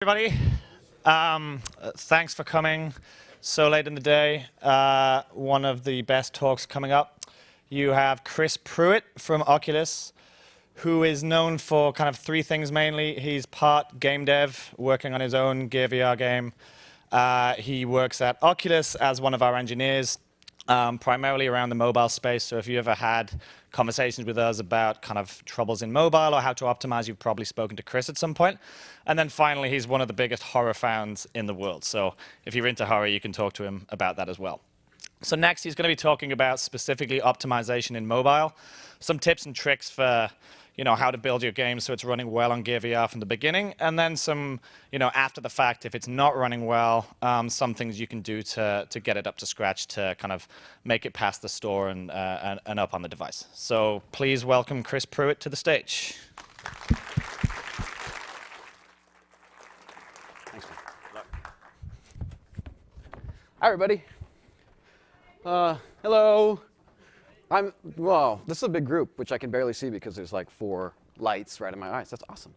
everybody. Thanks for coming so late in the day. One of the best talks coming up. You have Chris Pruett from Oculus, who is known for kind of three things mainly. He's part game dev, working on his own Gear VR game. He works at Oculus as one of our engineers, primarily around the mobile space. So if you ever had conversations with us about kind of troubles in mobile or how to optimize, you've probably spoken to Chris at some point. And then finally, he's one of the biggest horror fans in the world. So if you're into horror, you can talk to him about that as well. So next, he's going to be talking about specifically optimization in mobile, some tips and tricks for how to build your game so it's running well on Gear VR from the beginning, and then some, after the fact, if it's not running well, some things you can do to get it up to scratch to kind of make it past the store and up on the device. So please welcome Chris Pruett to the stage. Thanks, man. Hi, everybody. Hello. Well, this is a big group, which I can barely see because there's like 4 lights right in my eyes. That's awesome.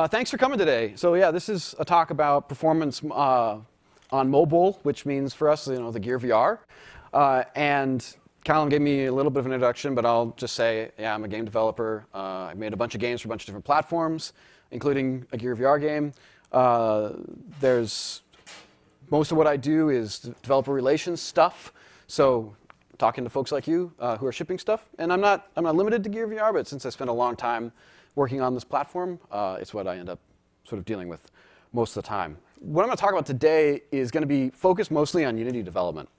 Thanks for coming today. So yeah, this is a talk about performance on mobile, which means for us, the Gear VR. And Callum gave me a little bit of an introduction, but I'll just say, yeah, I'm a game developer. I've made a bunch of games for a bunch of different platforms, including a Gear VR game. Most of what I do is developer relations stuff. So talking to folks like you who are shipping stuff. And I'm not limited to Gear VR, but since I spent a long time working on this platform, it's what I end up sort of dealing with most of the time. What I'm going to talk about today is going to be focused mostly on Unity development.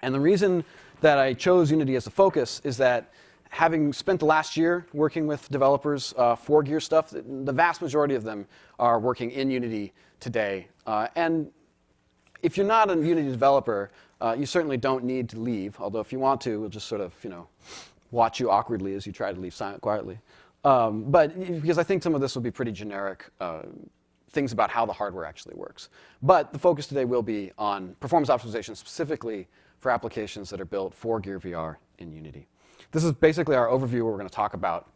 And the reason that I chose Unity as a focus is that having spent the last year working with developers for Gear stuff, the vast majority of them are working in Unity today. And if you're not a Unity developer, you certainly don't need to leave, although if you want to, we'll just sort of, watch you awkwardly as you try to leave quietly. But because I think some of this will be pretty generic things about how the hardware actually works. But the focus today will be on performance optimization, specifically for applications that are built for Gear VR in Unity. This is basically our overview where we're going to talk about.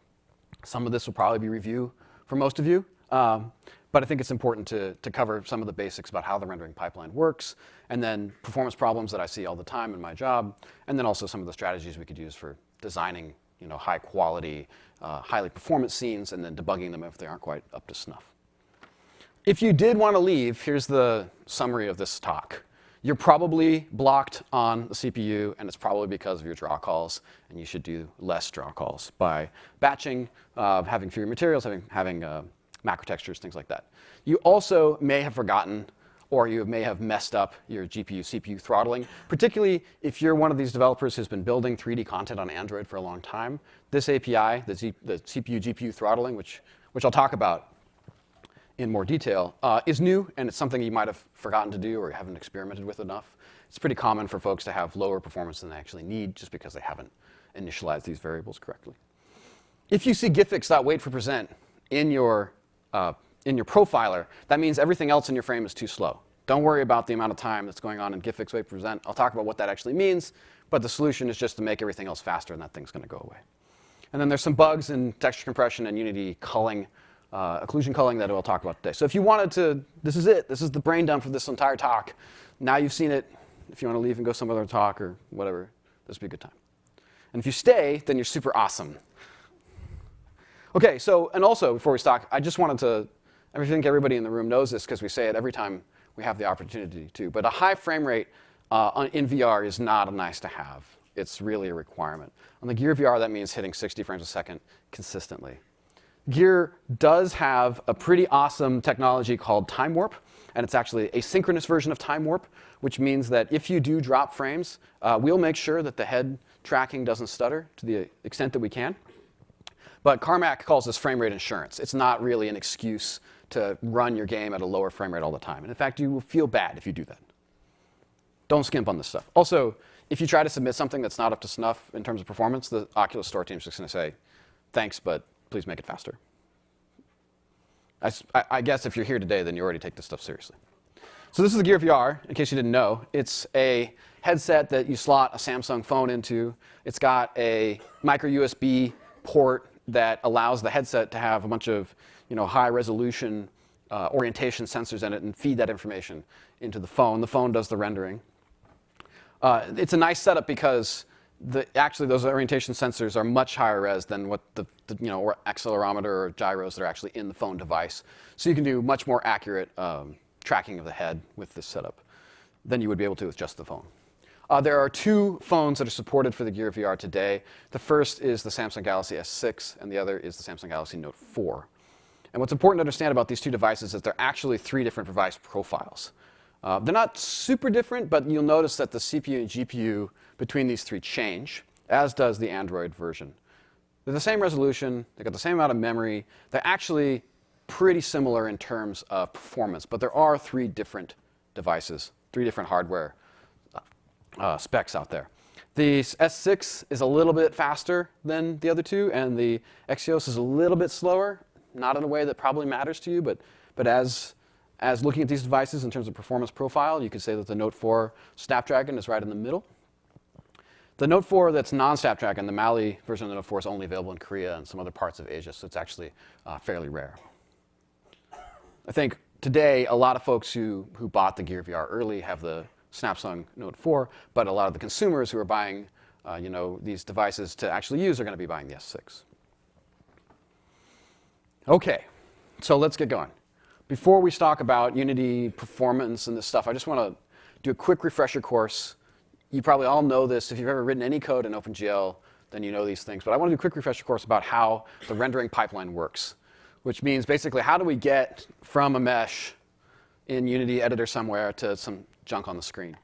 Some of this will probably be review for most of you. But I think it's important to cover some of the basics about how the rendering pipeline works, and then performance problems that I see all the time in my job, and then also some of the strategies we could use for designing high quality, highly performant scenes, and then debugging them if they aren't quite up to snuff. If you did want to leave, here's the summary of this talk. You're probably blocked on the CPU, and it's probably because of your draw calls, and you should do less draw calls by batching, having fewer materials, having macro textures, things like that. You also may have forgotten, or you may have messed up your GPU-CPU throttling, particularly if you're one of these developers who's been building 3D content on Android for a long time. This API, the CPU-GPU throttling, which I'll talk about in more detail, is new, and it's something you might have forgotten to do or you haven't experimented with enough. It's pretty common for folks to have lower performance than they actually need just because they haven't initialized these variables correctly. If you see gifix.waitForPresent in your profiler, that means everything else in your frame is too slow. Don't worry about the amount of time that's going on in gifix wait present. I'll talk about what that actually means, but the solution is just to make everything else faster, and that thing's going to go away. And then there's some bugs in texture compression and Unity culling, occlusion culling that I'll talk about today. So if you wanted to, this is it. This is the brain dump for this entire talk. Now you've seen it. If you want to leave and go some other talk or whatever, this would be a good time. And if you stay, then you're super awesome. Okay, so, and also, before we start, I just wanted to, I think everybody in the room knows this because we say it every time we have the opportunity to, but a high frame rate in VR is not a nice to have. It's really a requirement. On the Gear VR, that means hitting 60 frames a second consistently. Gear does have a pretty awesome technology called time warp, and it's actually a synchronous version of time warp, which means that if you do drop frames, we'll make sure that the head tracking doesn't stutter to the extent that we can. But Carmack calls this frame rate insurance. It's not really an excuse to run your game at a lower frame rate all the time. And in fact, you will feel bad if you do that. Don't skimp on this stuff. Also, if you try to submit something that's not up to snuff in terms of performance, the Oculus store team is just going to say, thanks, but please make it faster. I guess if you're here today, then you already take this stuff seriously. So this is the Gear VR, in case you didn't know. It's a headset that you slot a Samsung phone into. It's got a micro USB port that allows the headset to have a bunch of high resolution orientation sensors in it and feed that information into the phone. The phone does the rendering. It's a nice setup because actually those orientation sensors are much higher res than what the or accelerometer or gyros that are actually in the phone device. So you can do much more accurate tracking of the head with this setup than you would be able to with just the phone. There are two phones that are supported for the Gear VR today. The first is the Samsung Galaxy S6, and the other is the Samsung Galaxy Note 4. And what's important to understand about these two devices is they're actually three different device profiles. They're not super different, but you'll notice that the CPU and GPU between these three change, as does the Android version. They're the same resolution, they've got the same amount of memory. They're actually pretty similar in terms of performance, but there are three different devices, three different hardware specs out there. The S6 is a little bit faster than the other two, and the Exynos is a little bit slower, not in a way that probably matters to you, but as looking at these devices in terms of performance profile, you could say that the Note 4 Snapdragon is right in the middle. The Note 4 that's non-Snapdragon, the Mali version of the Note 4 is only available in Korea and some other parts of Asia, so it's actually fairly rare. I think today a lot of folks who bought the Gear VR early have the Samsung Note 4, but a lot of the consumers who are buying these devices to actually use are going to be buying the S6. Okay, so let's get going. Before we talk about Unity performance and this stuff, I just want to do a quick refresher course. You probably all know this. If you've ever written any code in OpenGL, then you know these things. But I want to do a quick refresher course about how the rendering pipeline works, which means basically how do we get from a mesh in Unity editor somewhere to some junk on the screen.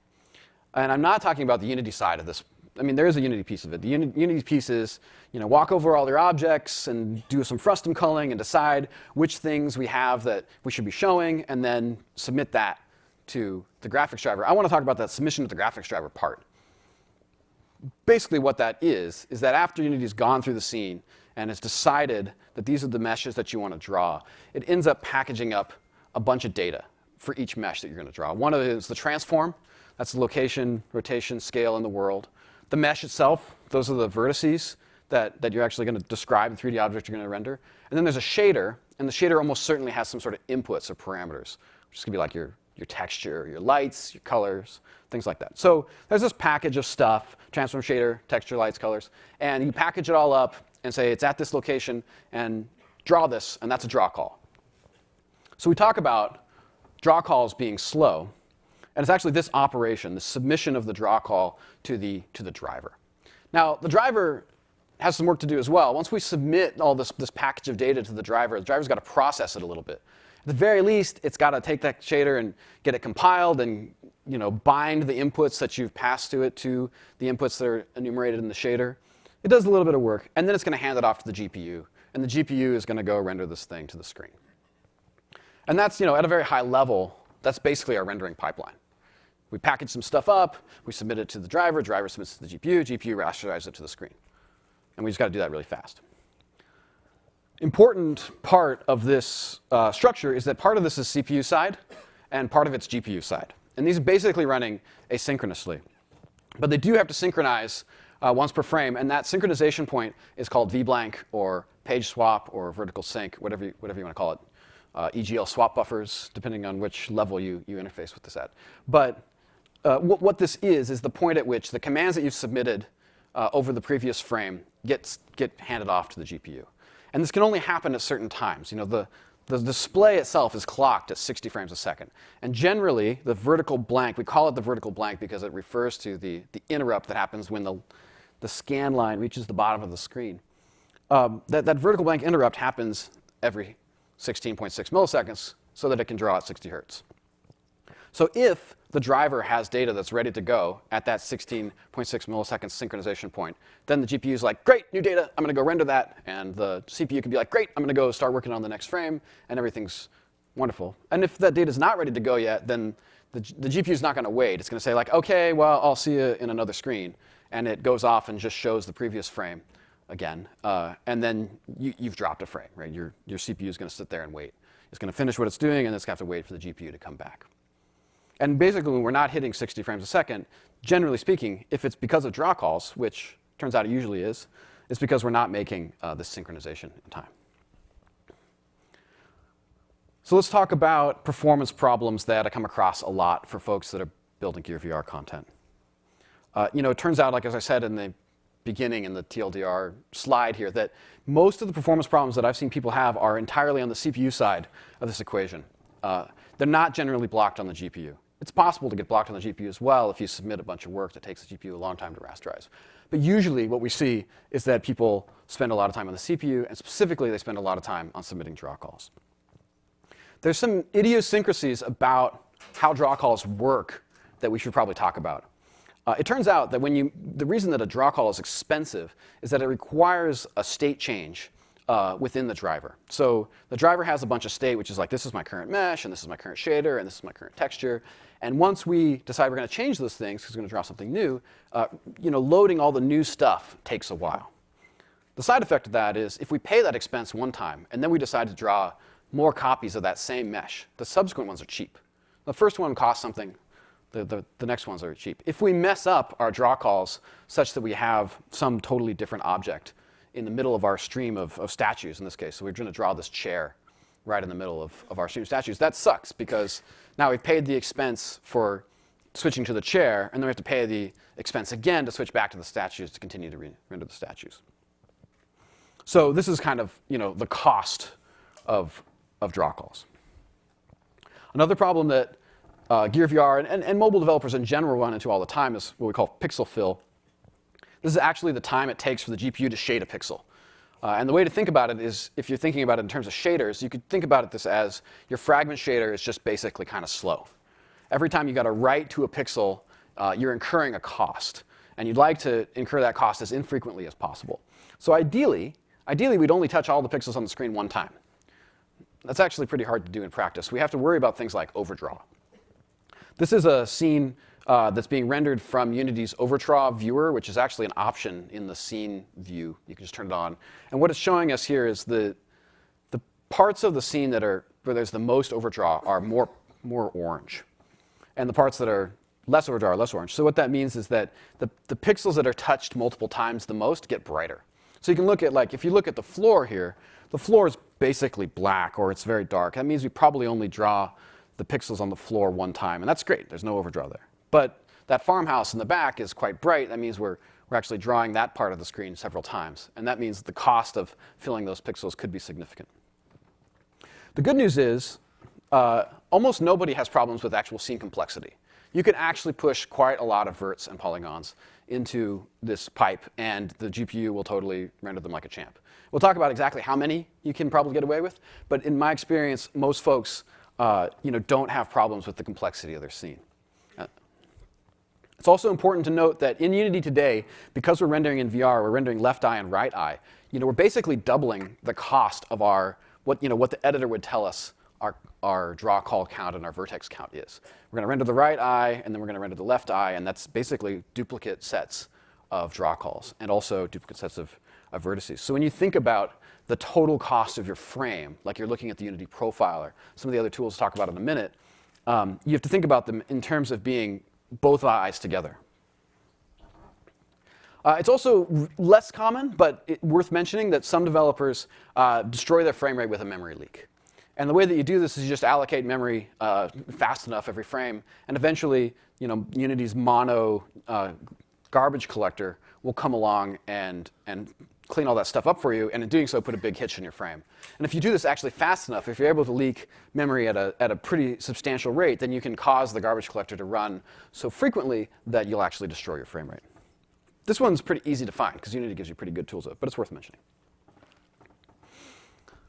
And I'm not talking about the Unity side of this. I mean, there is a Unity piece of it. The Unity piece is, walk over all your objects and do some frustum culling and decide which things we have that we should be showing, and then submit that to the graphics driver. I want to talk about that submission to the graphics driver part. Basically what that is that after Unity's gone through the scene and has decided that these are the meshes that you want to draw, it ends up packaging up a bunch of data for each mesh that you're going to draw. One of it is the transform. That's the location, rotation, scale in the world. The mesh itself, those are the vertices that you're actually going to describe the 3D object you're going to render. And then there's a shader, and the shader almost certainly has some sort of inputs or parameters, which is going to be like your texture, your lights, your colors, things like that. So there's this package of stuff, transform, shader, texture, lights, colors, and you package it all up and say it's at this location and draw this, and that's a draw call. So we talk about draw calls being slow, and it's actually this operation, the submission of the draw call to the driver. Now, the driver has some work to do as well. Once we submit all this package of data to the driver's got to process it a little bit. At the very least, it's got to take that shader and get it compiled and bind the inputs that you've passed to it to the inputs that are enumerated in the shader. It does a little bit of work, and then it's going to hand it off to the GPU, and the GPU is going to go render this thing to the screen. And that's, at a very high level, that's basically our rendering pipeline. We package some stuff up, we submit it to the driver submits it to the GPU rasterizes it to the screen. And we just got to do that really fast. Important part of this structure is that part of this is CPU side, and part of it's GPU side. And these are basically running asynchronously. But they do have to synchronize once per frame, and that synchronization point is called vblank or page swap or vertical sync, whatever you want to call it. EGL swap buffers, depending on which level you interface with this at. But what this is the point at which the commands that you've submitted over the previous frame get handed off to the GPU. And this can only happen at certain times. The display itself is clocked at 60 frames a second. And generally, the vertical blank, we call it the vertical blank because it refers to the interrupt that happens when the scan line reaches the bottom of the screen. That vertical blank interrupt happens every 16.6 milliseconds so that it can draw at 60 hertz. So if the driver has data that's ready to go at that 16.6 millisecond synchronization point, then the GPU is like, great, new data, I'm going to go render that. And the CPU can be like, great, I'm going to go start working on the next frame, and everything's wonderful. And if that data is not ready to go yet, then the GPU is not going to wait. It's going to say like, OK, well, I'll see you in another screen. And it goes off and just shows the previous frame again. And then you've dropped a frame, right? Your CPU is going to sit there and wait. It's going to finish what it's doing, and it's going to have to wait for the GPU to come back. And basically, when we're not hitting 60 frames a second, generally speaking, if it's because of draw calls, which turns out it usually is, it's because we're not making this synchronization in time. So let's talk about performance problems that I come across a lot for folks that are building Gear VR content. It turns out, like as I said in the beginning in the TLDR slide here, that most of the performance problems that I've seen people have are entirely on the CPU side of this equation. They're not generally blocked on the GPU. It's possible to get blocked on the GPU as well if you submit a bunch of work that takes the GPU a long time to rasterize. But usually what we see is that people spend a lot of time on the CPU, and specifically they spend a lot of time on submitting draw calls. There's some idiosyncrasies about how draw calls work that we should probably talk about. It turns out that the reason that a draw call is expensive is that it requires a state change within the driver. So the driver has a bunch of state, which is like, this is my current mesh, and this is my current shader, and this is my current texture. And once we decide we're going to change those things, because we're going to draw something new, loading all the new stuff takes a while. The side effect of that is if we pay that expense one time, and then we decide to draw more copies of that same mesh, the subsequent ones are cheap. The first one costs something. The next ones are cheap. If we mess up our draw calls such that we have some totally different object in the middle of our stream of statues in this case, so we're going to draw this chair right in the middle of our stream of statues, that sucks because now we've paid the expense for switching to the chair, and then we have to pay the expense again to switch back to the statues to continue to render the statues. So this is kind of the cost of draw calls. Another problem that Gear VR and mobile developers in general run into all the time is what we call pixel fill. This is actually the time it takes for the GPU to shade a pixel. And the way to think about it is, if you're thinking about it in terms of shaders, you could think about this as your fragment shader is just basically kind of slow. Every time you got to write to a pixel, you're incurring a cost. And you'd like to incur that cost as infrequently as possible. So ideally, we'd only touch all the pixels on the screen one time. That's actually pretty hard to do in practice. We have to worry about things like overdraw. This is a scene that's being rendered from Unity's overdraw viewer, which is actually an option in the scene view. You can just turn it on. And what it's showing us here is the parts of the scene where there's the most overdraw are more orange. And the parts that are less overdraw are less orange. So what that means is that the pixels that are touched multiple times the most get brighter. So you can look at, if you look at the floor here, the floor is basically black or it's very dark. That means we probably only draw the pixels on the floor one time, and that's great. There's no overdraw there. But that farmhouse in the back is quite bright. That means we're actually drawing that part of the screen several times, and that means the cost of filling those pixels could be significant. The good news is almost nobody has problems with actual scene complexity. You can actually push quite a lot of verts and polygons into this pipe, and the GPU will totally render them like a champ. We'll talk about exactly how many you can probably get away with, but in my experience, most folks don't have problems with the complexity of their scene. It's also important to note that in Unity today, because we're rendering in VR, we're rendering left eye and right eye. We're basically doubling the cost of what the editor would tell us our draw call count and our vertex count is. We're going to render the right eye, and then we're going to render the left eye, and that's basically duplicate sets of draw calls and also duplicate sets of vertices. So when you think about the total cost of your frame, like you're looking at the Unity profiler, some of the other tools we'll talk about in a minute, you have to think about them in terms of being both eyes together. It's also less common, but worth mentioning, that some developers destroy their frame rate with a memory leak. And the way that you do this is you just allocate memory fast enough every frame, and eventually, Unity's mono garbage collector will come along and clean all that stuff up for you, and in doing so, put a big hitch in your frame. And if you do this actually fast enough, if you're able to leak memory at a pretty substantial rate, then you can cause the garbage collector to run so frequently that you'll actually destroy your frame rate. This one's pretty easy to find, because Unity gives you pretty good tools of it, but it's worth mentioning.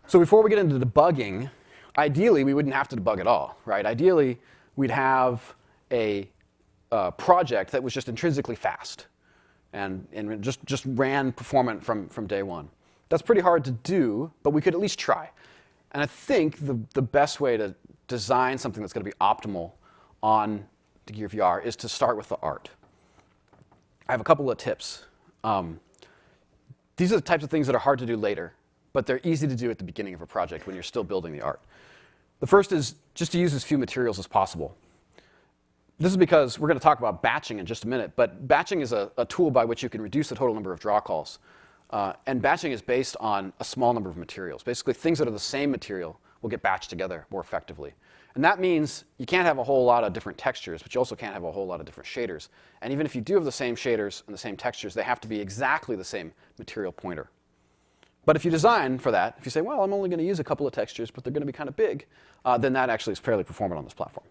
So before we get into debugging, ideally, we wouldn't have to debug at all, right? Ideally, we'd have a project that was just intrinsically fast and just ran performant from day one. That's pretty hard to do, but we could at least try. And I think the best way to design something that's going to be optimal on the Gear VR is to start with the art. I have a couple of tips. These are the types of things that are hard to do later, but they're easy to do at the beginning of a project when you're still building the art. The first is just to use as few materials as possible. This is because we're going to talk about batching in just a minute, but batching is a tool by which you can reduce the total number of draw calls. And batching is based on a small number of materials, basically things that are the same material will get batched together more effectively. And that means you can't have a whole lot of different textures, but you also can't have a whole lot of different shaders. And even if you do have the same shaders and the same textures, they have to be exactly the same material pointer. But if you design for that, if you say, well, I'm only going to use a couple of textures, but they're going to be kind of big, then that actually is fairly performant on this platform.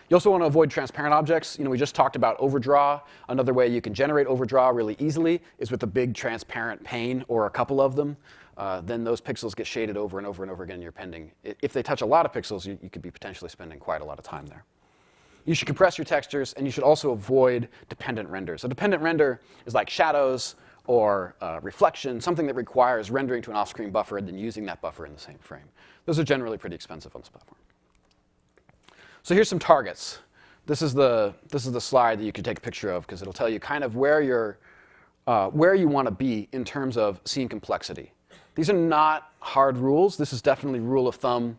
You also want to avoid transparent objects. We just talked about overdraw. Another way you can generate overdraw really easily is with a big transparent pane or a couple of them. Then those pixels get shaded over and over and over again in your pending. If they touch a lot of pixels, you could be potentially spending quite a lot of time there. You should compress your textures, and you should also avoid dependent renders. A dependent render is like shadows or reflection, something that requires rendering to an off-screen buffer and then using that buffer in the same frame. Those are generally pretty expensive on this platform. So here's some targets. This is the slide that you could take a picture of because it'll tell you kind of where you want to be in terms of scene complexity. These are not hard rules. This is definitely rule of thumb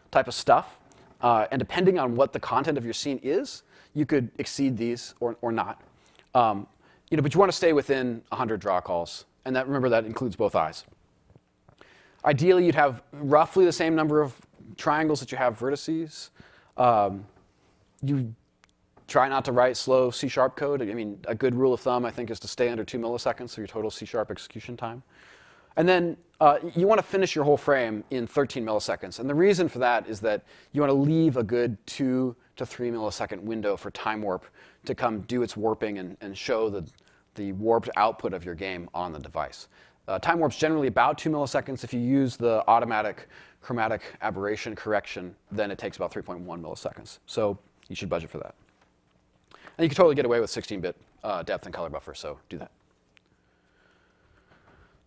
type of stuff. And depending on what the content of your scene is, you could exceed these or not. But you want to stay within 100 draw calls. And remember, that includes both eyes. Ideally, you'd have roughly the same number of triangles that you have vertices. You try not to write slow C# code. A good rule of thumb, I think, is to stay under 2 milliseconds for your total C# execution time. And then you want to finish your whole frame in 13 milliseconds. And the reason for that is that you want to leave a good 2 to 3 millisecond window for time warp to come do its warping and show the warped output of your game on the device. Time warp's generally about 2 milliseconds. If you use the automatic chromatic aberration correction, then it takes about 3.1 milliseconds. So you should budget for that. And you can totally get away with 16-bit depth and color buffer, so do that.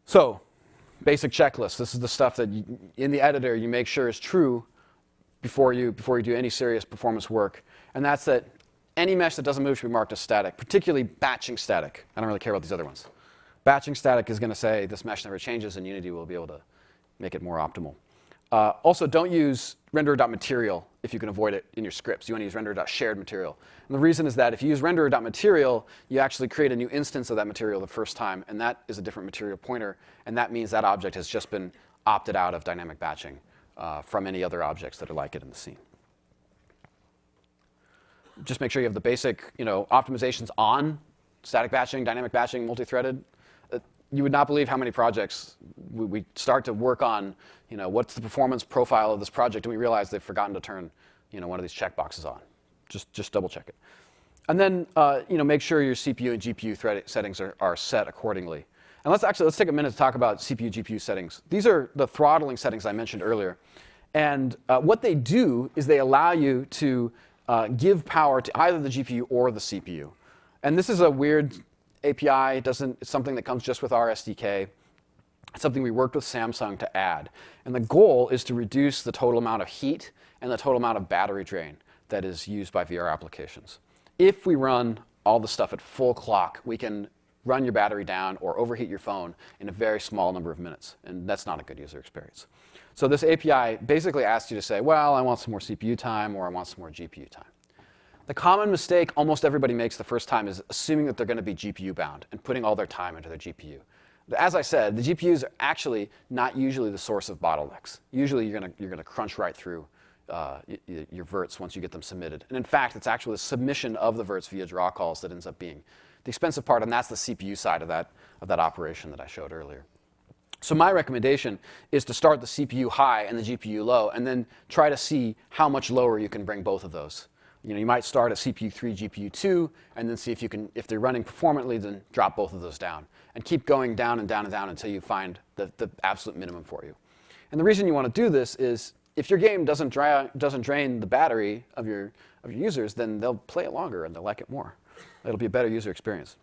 So basic checklist. This is the stuff that in the editor you make sure is true before you do any serious performance work. And that's that any mesh that doesn't move should be marked as static, particularly batching static. I don't really care about these other ones. Batching static is going to say this mesh never changes, and Unity will be able to make it more optimal. Also, don't use render.material if you can avoid it in your scripts. You want to use render.sharedMaterial. And the reason is that if you use render.material, you actually create a new instance of that material the first time, and that is a different material pointer, and that means that object has just been opted out of dynamic batching from any other objects that are like it in the scene. Just make sure you have the basic optimizations on: static batching, dynamic batching, multi-threaded. You would not believe how many projects we start to work on, what's the performance profile of this project, and we realize they've forgotten to turn, one of these checkboxes on. Just double check it. And then, make sure your CPU and GPU settings are set accordingly. And let's take a minute to talk about CPU, GPU settings. These are the throttling settings I mentioned earlier. And what they do is they allow you to give power to either the GPU or the CPU. And this is a weird API. It's something that comes just with our SDK. It's something we worked with Samsung to add. And the goal is to reduce the total amount of heat and the total amount of battery drain that is used by VR applications. If we run all the stuff at full clock, we can run your battery down or overheat your phone in a very small number of minutes. And that's not a good user experience. So this API basically asks you to say, well, I want some more CPU time or I want some more GPU time. The common mistake almost everybody makes the first time is assuming that they're going to be GPU bound and putting all their time into their GPU. As I said, the GPUs are actually not usually the source of bottlenecks. Usually you're going to crunch right through your verts once you get them submitted. And in fact, it's actually the submission of the verts via draw calls that ends up being the expensive part, and that's the CPU side of that operation that I showed earlier. So my recommendation is to start the CPU high and the GPU low, and then try to see how much lower you can bring both of those. You might start at CPU 3, GPU 2, and then see if they're running performantly, then drop both of those down. And keep going down and down and down until you find the absolute minimum for you. And the reason you want to do this is if your game doesn't drain the battery of your users, then they'll play it longer and they'll like it more. It'll be a better user experience.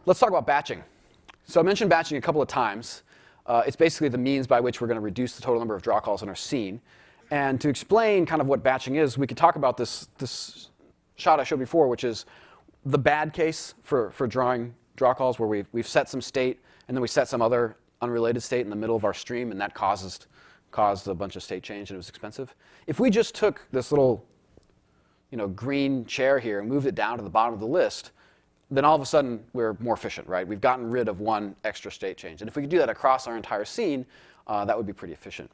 Let's talk about batching. So I mentioned batching a couple of times. It's basically the means by which we're going to reduce the total number of draw calls in our scene. And to explain kind of what batching is, we could talk about this shot I showed before, which is the bad case for drawing draw calls, where we've set some state, and then we set some other unrelated state in the middle of our stream, and that caused a bunch of state change, and it was expensive. If we just took this little green chair here and moved it down to the bottom of the list, then all of a sudden we're more efficient, right? We've gotten rid of one extra state change. And if we could do that across our entire scene, that would be pretty efficient.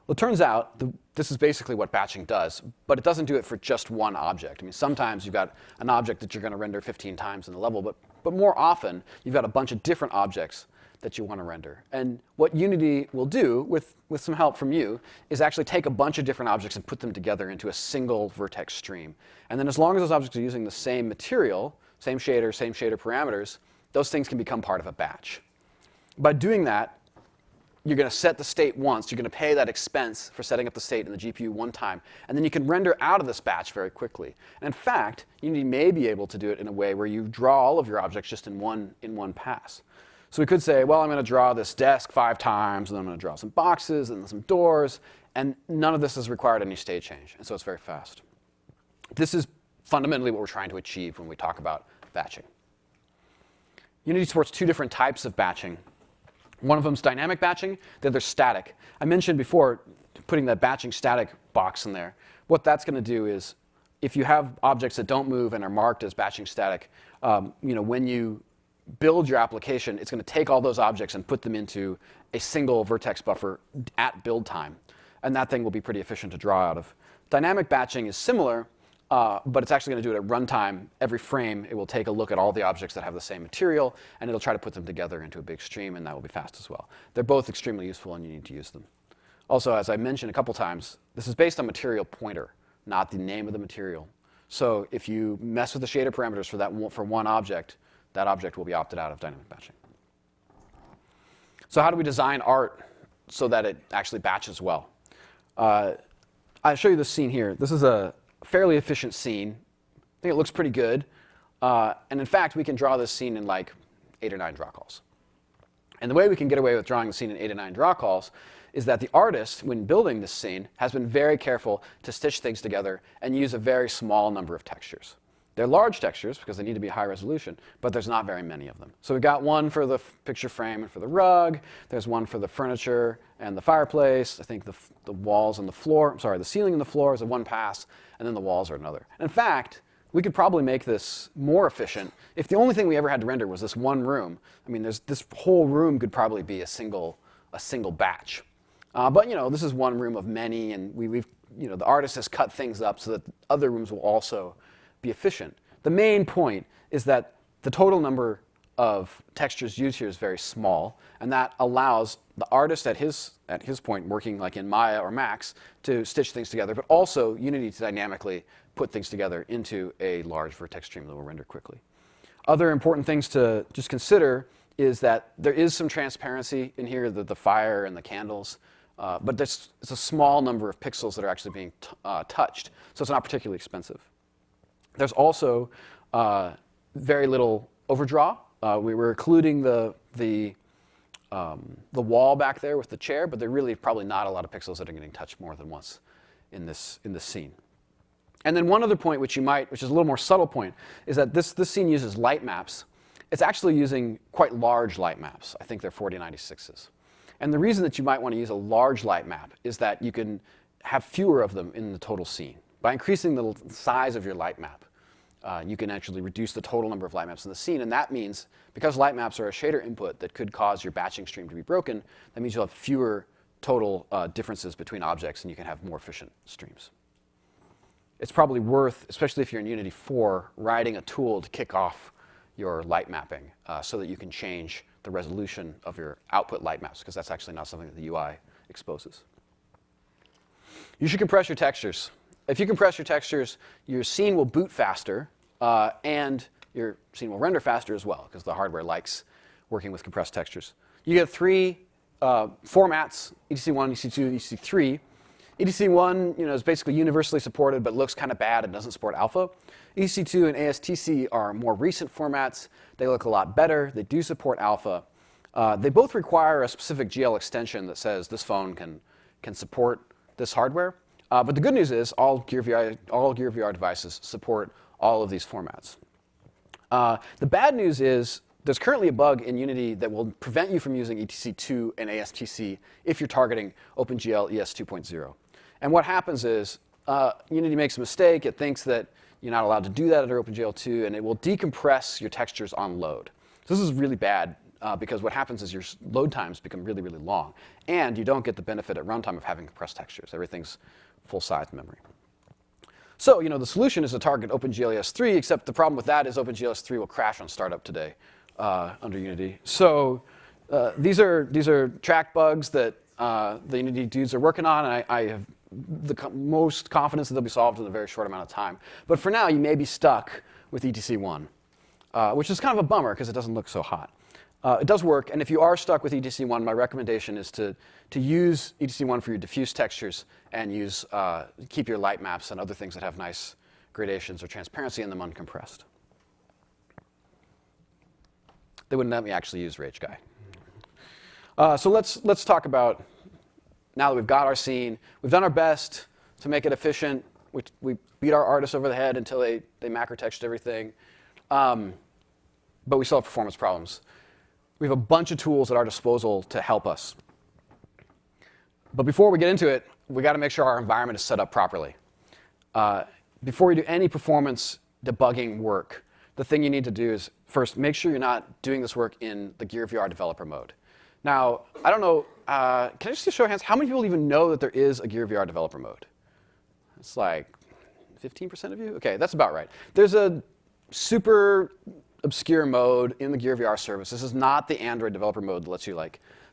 Well, it turns out this is basically what batching does, but it doesn't do it for just one object. I mean, sometimes you've got an object that you're going to render 15 times in the level, but more often you've got a bunch of different objects that you want to render. And what Unity will do, with some help from you, is actually take a bunch of different objects and put them together into a single vertex stream. And then as long as those objects are using the same material, same shader parameters, those things can become part of a batch. By doing that, you're going to set the state once. You're going to pay that expense for setting up the state in the GPU one time. And then you can render out of this batch very quickly. And in fact, Unity may be able to do it in a way where you draw all of your objects just in one pass. So we could say, well, I'm going to draw this desk 5 times, and then I'm going to draw some boxes and some doors. And none of this has required any state change. And so it's very fast. This is fundamentally what we're trying to achieve when we talk about batching. Unity supports 2 different types of batching. One of them is dynamic batching, the other static. I mentioned before putting that batching static box in there. What that's going to do is, if you have objects that don't move and are marked as batching static, when you build your application, it's going to take all those objects and put them into a single vertex buffer at build time. And that thing will be pretty efficient to draw out of. Dynamic batching is similar, but it's actually going to do it at runtime. Every frame, it will take a look at all the objects that have the same material, and it'll try to put them together into a big stream, and that will be fast as well. They're both extremely useful, and you need to use them. Also, as I mentioned a couple times, this is based on material pointer, not the name of the material. So if you mess with the shader parameters for one object, that object will be opted out of dynamic batching. So how do we design art so that it actually batches well? I'll show you this scene here. This is a fairly efficient scene. I think it looks pretty good. And in fact, we can draw this scene in like 8 or 9 draw calls. And the way we can get away with drawing the scene in 8 or 9 draw calls is that the artist, when building this scene, has been very careful to stitch things together and use a very small number of textures. They're large textures because they need to be high resolution, but there's not very many of them. So we've got one for the picture frame and for the rug. There's one for the furniture and the fireplace. I think the walls and the floor, the ceiling and the floor is a one pass, and then the walls are another. In fact, we could probably make this more efficient if the only thing we ever had to render was this one room. I mean, this whole room could probably be a single batch. But this is one room of many, and the artist has cut things up so that other rooms will also be efficient. The main point is that the total number of textures used here is very small, and that allows the artist at his point, working like in Maya or Max, to stitch things together, but also Unity to dynamically put things together into a large vertex stream that will render quickly. Other important things to just consider is that there is some transparency in here, the fire and the candles, but it's a small number of pixels that are actually being touched, so it's not particularly expensive. There's also very little overdraw. We were including the wall back there with the chair, but there really probably not a lot of pixels that are getting touched more than once in this scene. And then one other point, which is a little more subtle point, is that this scene uses light maps. It's actually using quite large light maps. I think they're 4096s. And the reason that you might want to use a large light map is that you can have fewer of them in the total scene. By increasing the size of your light map, you can actually reduce the total number of light maps in the scene. And that means, because light maps are a shader input that could cause your batching stream to be broken, that means you'll have fewer total differences between objects, and you can have more efficient streams. It's probably worth, especially if you're in Unity 4, writing a tool to kick off your light mapping so that you can change the resolution of your output light maps, because that's actually not something that the UI exposes. You should compress your textures. If you compress your textures, your scene will boot faster, and your scene will render faster as well, because the hardware likes working with compressed textures. You get 3 formats: ETC1, ETC2, ETC3. ETC1 is basically universally supported, but looks kind of bad and doesn't support alpha. ETC2 and ASTC are more recent formats. They look a lot better. They do support alpha. They both require a specific GL extension that says this phone can support this hardware. But the good news is all Gear VR devices support all of these formats. The bad news is there's currently a bug in Unity that will prevent you from using ETC2 and ASTC if you're targeting OpenGL ES 2.0. And what happens is Unity makes a mistake. It thinks that you're not allowed to do that under OpenGL 2, and it will decompress your textures on load. So this is really bad because what happens is your load times become really, really long. And you don't get the benefit at runtime of having compressed textures. Everything's full-size memory. So, the solution is to target OpenGLES 3, except the problem with that is OpenGLES 3 will crash on startup today under Unity. So these are track bugs that the Unity dudes are working on, and I have the most confidence that they'll be solved in a very short amount of time. But for now, you may be stuck with ETC1, which is kind of a bummer because it doesn't look so hot. It does work, and if you are stuck with ETC1, my recommendation is to use ETC1 for your diffuse textures and keep your light maps and other things that have nice gradations or transparency in them uncompressed. They wouldn't let me actually use Rage Guy. So let's talk about, now that we've got our scene, we've done our best to make it efficient. We beat our artists over the head until they macro textured everything. But we still have performance problems. We have a bunch of tools at our disposal to help us. But before we get into it, we got to make sure our environment is set up properly. Before you do any performance debugging work, the thing you need to do is first make sure you're not doing this work in the Gear VR developer mode. Now, I don't know, can I just see a show of hands? How many people even know that there is a Gear VR developer mode? It's like 15% of you? OK, that's about right. There's a super obscure mode in the Gear VR service. This is not the Android developer mode that lets you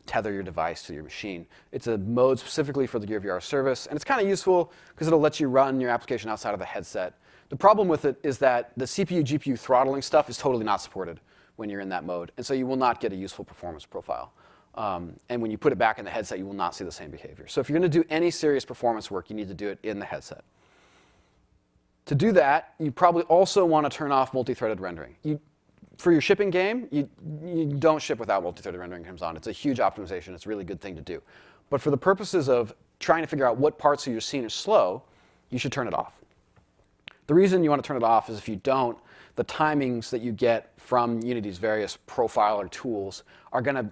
tether your device to your machine. It's a mode specifically for the Gear VR service, and it's kind of useful because it'll let you run your application outside of the headset. The problem with it is that the CPU, GPU throttling stuff is totally not supported when you're in that mode, and so you will not get a useful performance profile. And when you put it back in the headset, you will not see the same behavior. So if you're going to do any serious performance work, you need to do it in the headset. To do that, you probably also want to turn off multi-threaded rendering. For your shipping game, you don't ship without multi-threaded rendering comes on. It's a huge optimization. It's a really good thing to do. But for the purposes of trying to figure out what parts of your scene are slow, you should turn it off. The reason you want to turn it off is if you don't, the timings that you get from Unity's various profiler tools are going to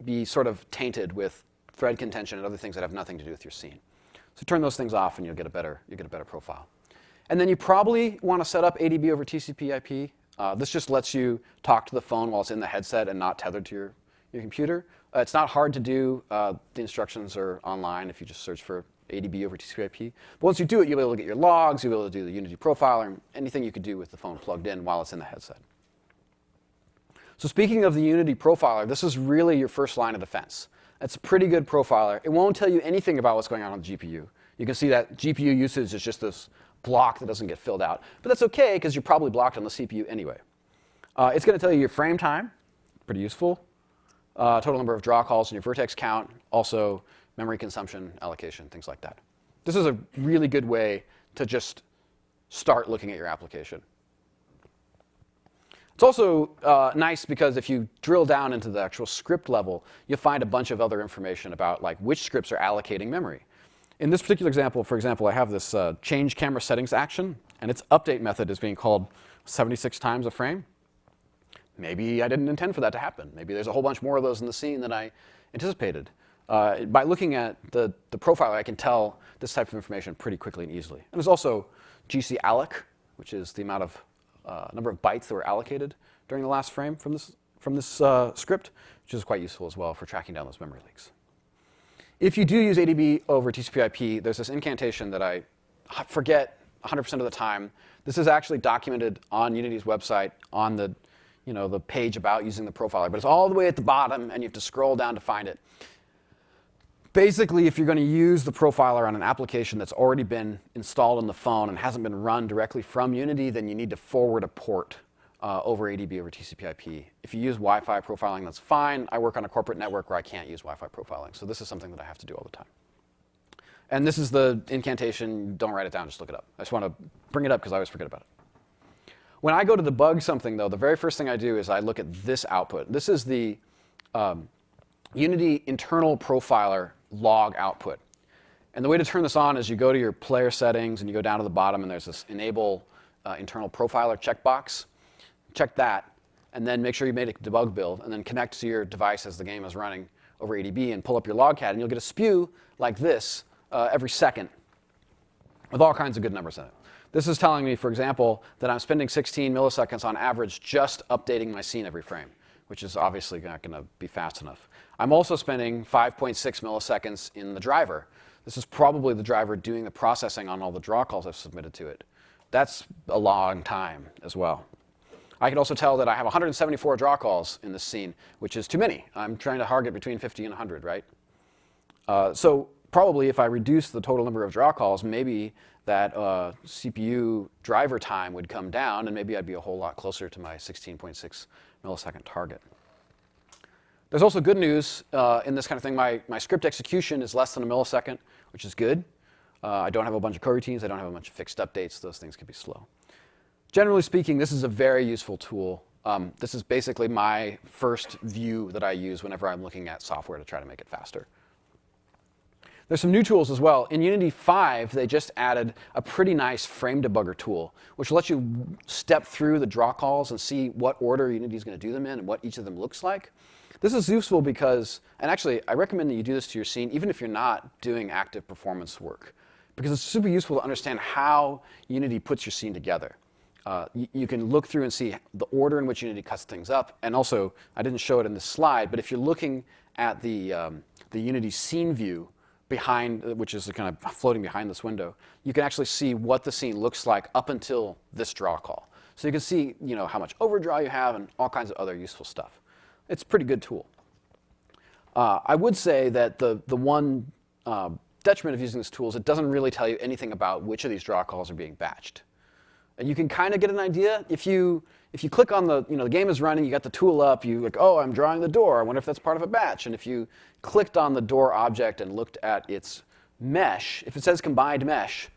be sort of tainted with thread contention and other things that have nothing to do with your scene. So turn those things off, and you'll get a better profile. And then you probably want to set up ADB over TCP/IP. This just lets you talk to the phone while it's in the headset and not tethered to your computer. It's not hard to do. The instructions are online if you just search for ADB over TCP/IP. But once you do it, you'll be able to get your logs, you'll be able to do the Unity profiler, anything you could do with the phone plugged in while it's in the headset. So speaking of the Unity profiler, this is really your first line of defense. It's a pretty good profiler. It won't tell you anything about what's going on the GPU. You can see that GPU usage is just this block that doesn't get filled out. But that's OK, because you're probably blocked on the CPU anyway. It's going to tell you your frame time, pretty useful, total number of draw calls and your vertex count, also memory consumption, allocation, things like that. This is a really good way to just start looking at your application. It's also nice because if you drill down into the actual script level, you'll find a bunch of other information about which scripts are allocating memory. In this particular example, for example, I have this change camera settings action, and its update method is being called 76 times a frame. Maybe I didn't intend for that to happen. Maybe there's a whole bunch more of those in the scene than I anticipated. By looking at the profiler, I can tell this type of information pretty quickly and easily. And there's also gcalloc, which is the amount of number of bytes that were allocated during the last frame from this script, which is quite useful as well for tracking down those memory leaks. If you do use ADB over TCP/IP, there's this incantation that I forget 100% of the time. This is actually documented on Unity's website on the page about using the profiler, but it's all the way at the bottom, and you have to scroll down to find it. Basically, if you're going to use the profiler on an application that's already been installed on the phone and hasn't been run directly from Unity, then you need to forward a port over ADB over TCP/IP. If you use Wi-Fi profiling, that's fine. I work on a corporate network where I can't use Wi-Fi profiling, so this is something that I have to do all the time. And this is the incantation. Don't write it down, just look it up. I just want to bring it up because I always forget about it. When I go to debug something, though, the very first thing I do is I look at this output. This is the Unity internal profiler log output. And the way to turn this on is you go to your player settings and you go down to the bottom, and there's this enable internal profiler checkbox. Check that, and then make sure you made a debug build, and then connect to your device as the game is running over ADB and pull up your logcat, and you'll get a spew like this every second with all kinds of good numbers in it. This is telling me, for example, that I'm spending 16 milliseconds on average just updating my scene every frame, which is obviously not going to be fast enough. I'm also spending 5.6 milliseconds in the driver. This is probably the driver doing the processing on all the draw calls I've submitted to it. That's a long time as well. I can also tell that I have 174 draw calls in this scene, which is too many. I'm trying to target between 50 and 100, right? So probably if I reduce the total number of draw calls, maybe that CPU driver time would come down, and maybe I'd be a whole lot closer to my 16.6 millisecond target. There's also good news in this kind of thing. My script execution is less than a millisecond, which is good. I don't have a bunch of coroutines. I don't have a bunch of fixed updates. Those things can be slow. Generally speaking, this is a very useful tool. This is basically my first view that I use whenever I'm looking at software to try to make it faster. There's some new tools as well. In Unity 5, they just added a pretty nice frame debugger tool, which lets you step through the draw calls and see what order Unity is going to do them in and what each of them looks like. This is useful because, and actually, I recommend that you do this to your scene, even if you're not doing active performance work, because it's super useful to understand how Unity puts your scene together. You can look through and see the order in which Unity cuts things up. And also, I didn't show it in this slide, but if you're looking at the Unity scene view behind, which is kind of floating behind this window, you can actually see what the scene looks like up until this draw call. So you can see, how much overdraw you have and all kinds of other useful stuff. It's a pretty good tool. I would say that the one detriment of using this tool is it doesn't really tell you anything about which of these draw calls are being batched. And you can kind of get an idea if you click on the game is running, you got the tool up, you like, oh, I'm drawing the door. I wonder if that's part of a batch. And if you clicked on the door object and looked at its mesh, if it says combined mesh,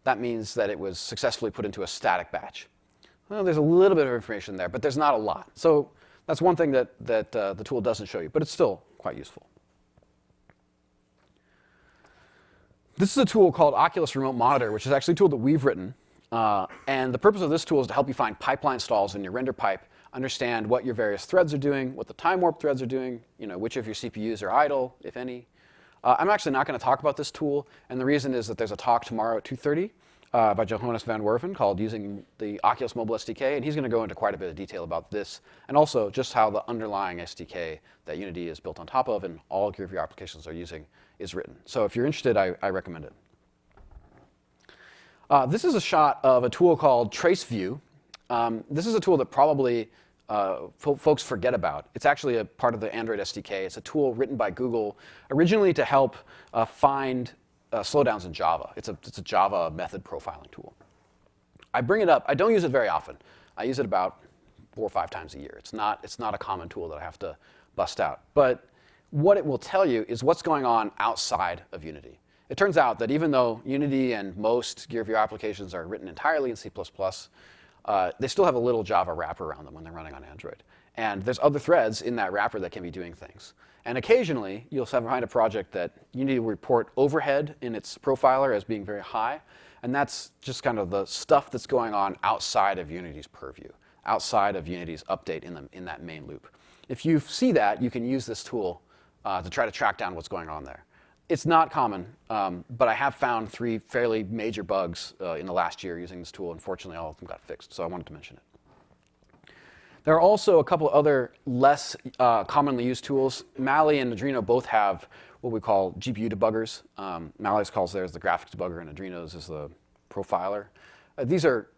that means that it was successfully put into a static batch. Well, there's a little bit of information there, but there's not a lot. So that's one thing that the tool doesn't show you, but it's still quite useful. This is a tool called Oculus Remote Monitor, which is actually a tool that we've written. And the purpose of this tool is to help you find pipeline stalls in your render pipe, understand what your various threads are doing, what the time warp threads are doing, which of your CPUs are idle, if any. I'm actually not going to talk about this tool, and the reason is that there's a talk tomorrow at 2:30 by Johannes van Werven called Using the Oculus Mobile SDK, and he's going to go into quite a bit of detail about this, and also just how the underlying SDK that Unity is built on top of and all of your applications are using is written. So if you're interested, I recommend it. This is a shot of a tool called Trace View. This is a tool that probably folks forget about. It's actually a part of the Android SDK. It's a tool written by Google originally to help find slowdowns in Java. It's a Java method profiling tool. I bring it up. I don't use it very often. I use it about 4 or 5 times a year. It's not a common tool that I have to bust out. But what it will tell you is what's going on outside of Unity. It turns out that even though Unity and most Gear VR applications are written entirely in C++, they still have a little Java wrapper around them when they're running on Android. And there's other threads in that wrapper that can be doing things. And occasionally, you'll find a project that Unity will report overhead in its profiler as being very high. And that's just kind of the stuff that's going on outside of Unity's purview, outside of Unity's update in that main loop. If you see that, you can use this tool to try to track down what's going on there. It's not common, but I have found 3 fairly major bugs in the last year using this tool. Unfortunately, all of them got fixed, so I wanted to mention it. There are also a couple other less commonly used tools. Mali and Adreno both have what we call GPU debuggers. Mali's calls theirs the graphics debugger, and Adreno's is the profiler. These are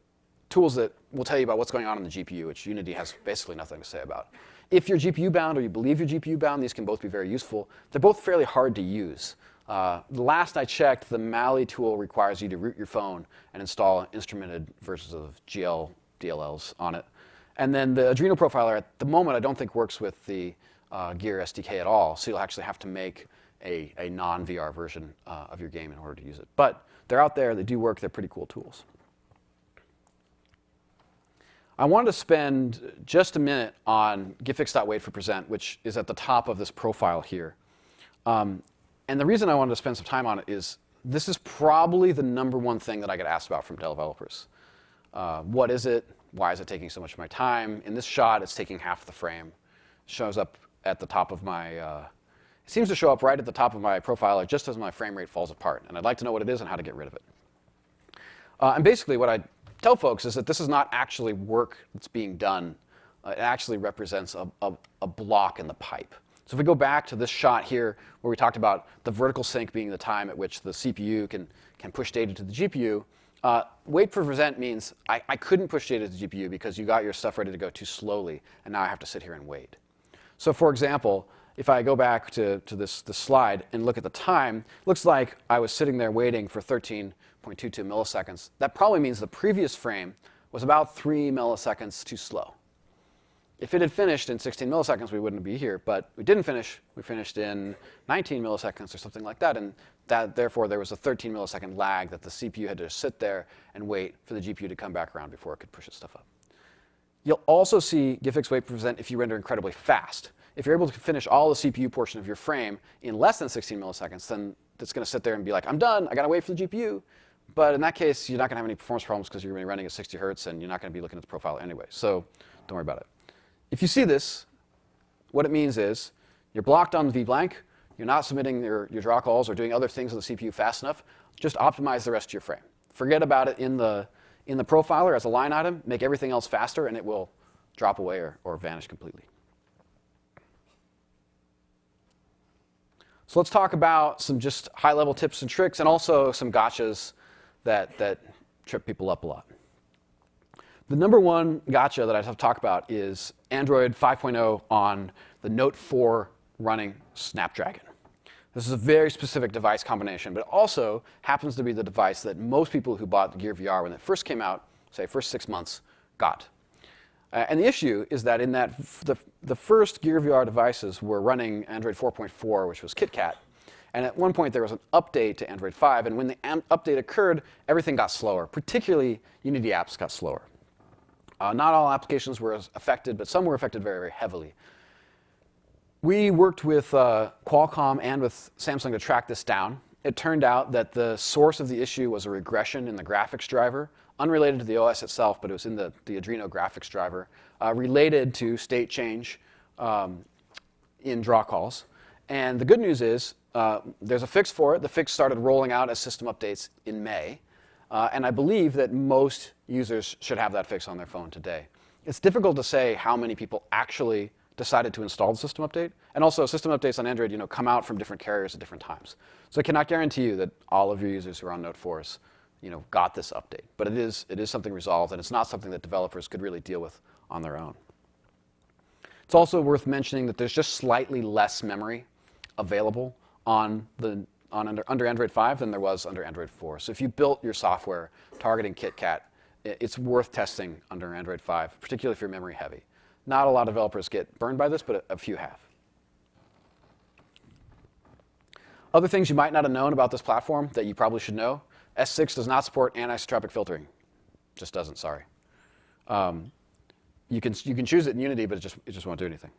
tools that will tell you about what's going on in the GPU, which Unity has basically nothing to say about. If you're GPU bound or you believe you're GPU bound, these can both be very useful. They're both fairly hard to use. The last I checked, the Mali tool requires you to root your phone and install instrumented versions of GL DLLs on it. And then the Adreno profiler, at the moment, I don't think works with the Gear SDK at all. So you'll actually have to make a non-VR version of your game in order to use it. But they're out there. They do work. They're pretty cool tools. I wanted to spend just a minute on getfix.wait for present, which is at the top of this profile here. And the reason I wanted to spend some time on it is this is probably the #1 thing that I get asked about from developers. What is it? Why is it taking so much of my time? In this shot, it's taking half the frame. It shows up at the top of my, it seems to show up right at the top of my profiler just as my frame rate falls apart. And I'd like to know what it is and how to get rid of it. And basically what I tell folks is that this is not actually work that's being done It actually represents a block in the pipe. So if we go back to this shot here where we talked about the vertical sync being the time at which the CPU can push data to the GPU, wait for present means I couldn't push data to the GPU because you got your stuff ready to go too slowly, and now I have to sit here and wait. So for example, if I go back to this slide and look at the time, it looks like I was sitting there waiting for 13.22 milliseconds. That probably means the previous frame was about 3 milliseconds too slow. If it had finished in 16 milliseconds, we wouldn't be here, but we didn't finish. We finished in 19 milliseconds or something like that, and therefore there was a 13 millisecond lag that the CPU had to sit there and wait for the GPU to come back around before it could push its stuff up. You'll also see GIFX wait present if you render incredibly fast. If you're able to finish all the CPU portion of your frame in less than 16 milliseconds, then it's going to sit there and be like, I'm done, I got to wait for the GPU. But in that case, you're not going to have any performance problems because you're going to be running at 60 hertz, and you're not going to be looking at the profile anyway. So don't worry about it. If you see this, what it means is you're blocked on VBlank, you're not submitting your draw calls or doing other things on the CPU fast enough, just optimize the rest of your frame. Forget about it in the profiler as a line item, make everything else faster, and it will drop away or vanish completely. So let's talk about some just high-level tips and tricks and also some gotchas that trip people up a lot. The number one gotcha that I have to talk about is Android 5.0 on the Note 4 running Snapdragon. This is a very specific device combination, but it also happens to be the device that most people who bought the Gear VR when it first came out, say first 6 months, got. And the issue is that in that the first Gear VR devices were running Android 4.4, which was KitKat. And at one point, there was an update to Android 5. And when the update occurred, everything got slower. Particularly, Unity apps got slower. Not all applications were as affected, but some were affected very, very heavily. We worked with Qualcomm and with Samsung to track this down. It turned out that the source of the issue was a regression in the graphics driver, unrelated to the OS itself, but it was in the Adreno graphics driver, related to state change in draw calls. And the good news is there's a fix for it. The fix started rolling out as system updates in May. And I believe that most users should have that fix on their phone today. It's difficult to say how many people actually decided to install the system update. And also, system updates on Android come out from different carriers at different times. So I cannot guarantee you that all of your users who are on Note 4s got this update. But it is something resolved, and it's not something that developers could really deal with on their own. It's also worth mentioning that there's just slightly less memory available under Android 5 than there was under Android 4. So if you built your software targeting KitKat, it's worth testing under Android 5, particularly if you're memory heavy. Not a lot of developers get burned by this, but a few have. Other things you might not have known about this platform that you probably should know: S6 does not support anisotropic filtering. Just doesn't, sorry. You can choose it in Unity, but it just won't do anything.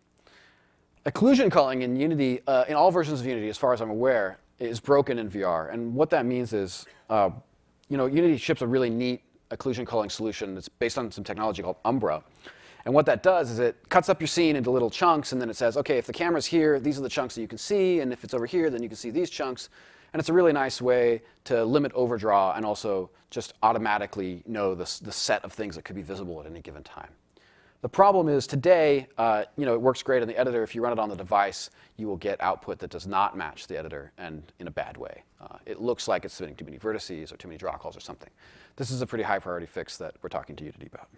Occlusion culling in Unity, in all versions of Unity, as far as I'm aware, is broken in VR. And what that means is, Unity ships a really neat occlusion culling solution that's based on some technology called Umbra. And what that does is it cuts up your scene into little chunks, and then it says, okay, if the camera's here, these are the chunks that you can see, and if it's over here, then you can see these chunks. And it's a really nice way to limit overdraw and also just automatically know the set of things that could be visible at any given time. The problem is today, it works great in the editor. If you run it on the device, you will get output that does not match the editor, and in a bad way. It looks like it's submitting too many vertices or too many draw calls or something. This is a pretty high priority fix that we're talking to Unity about.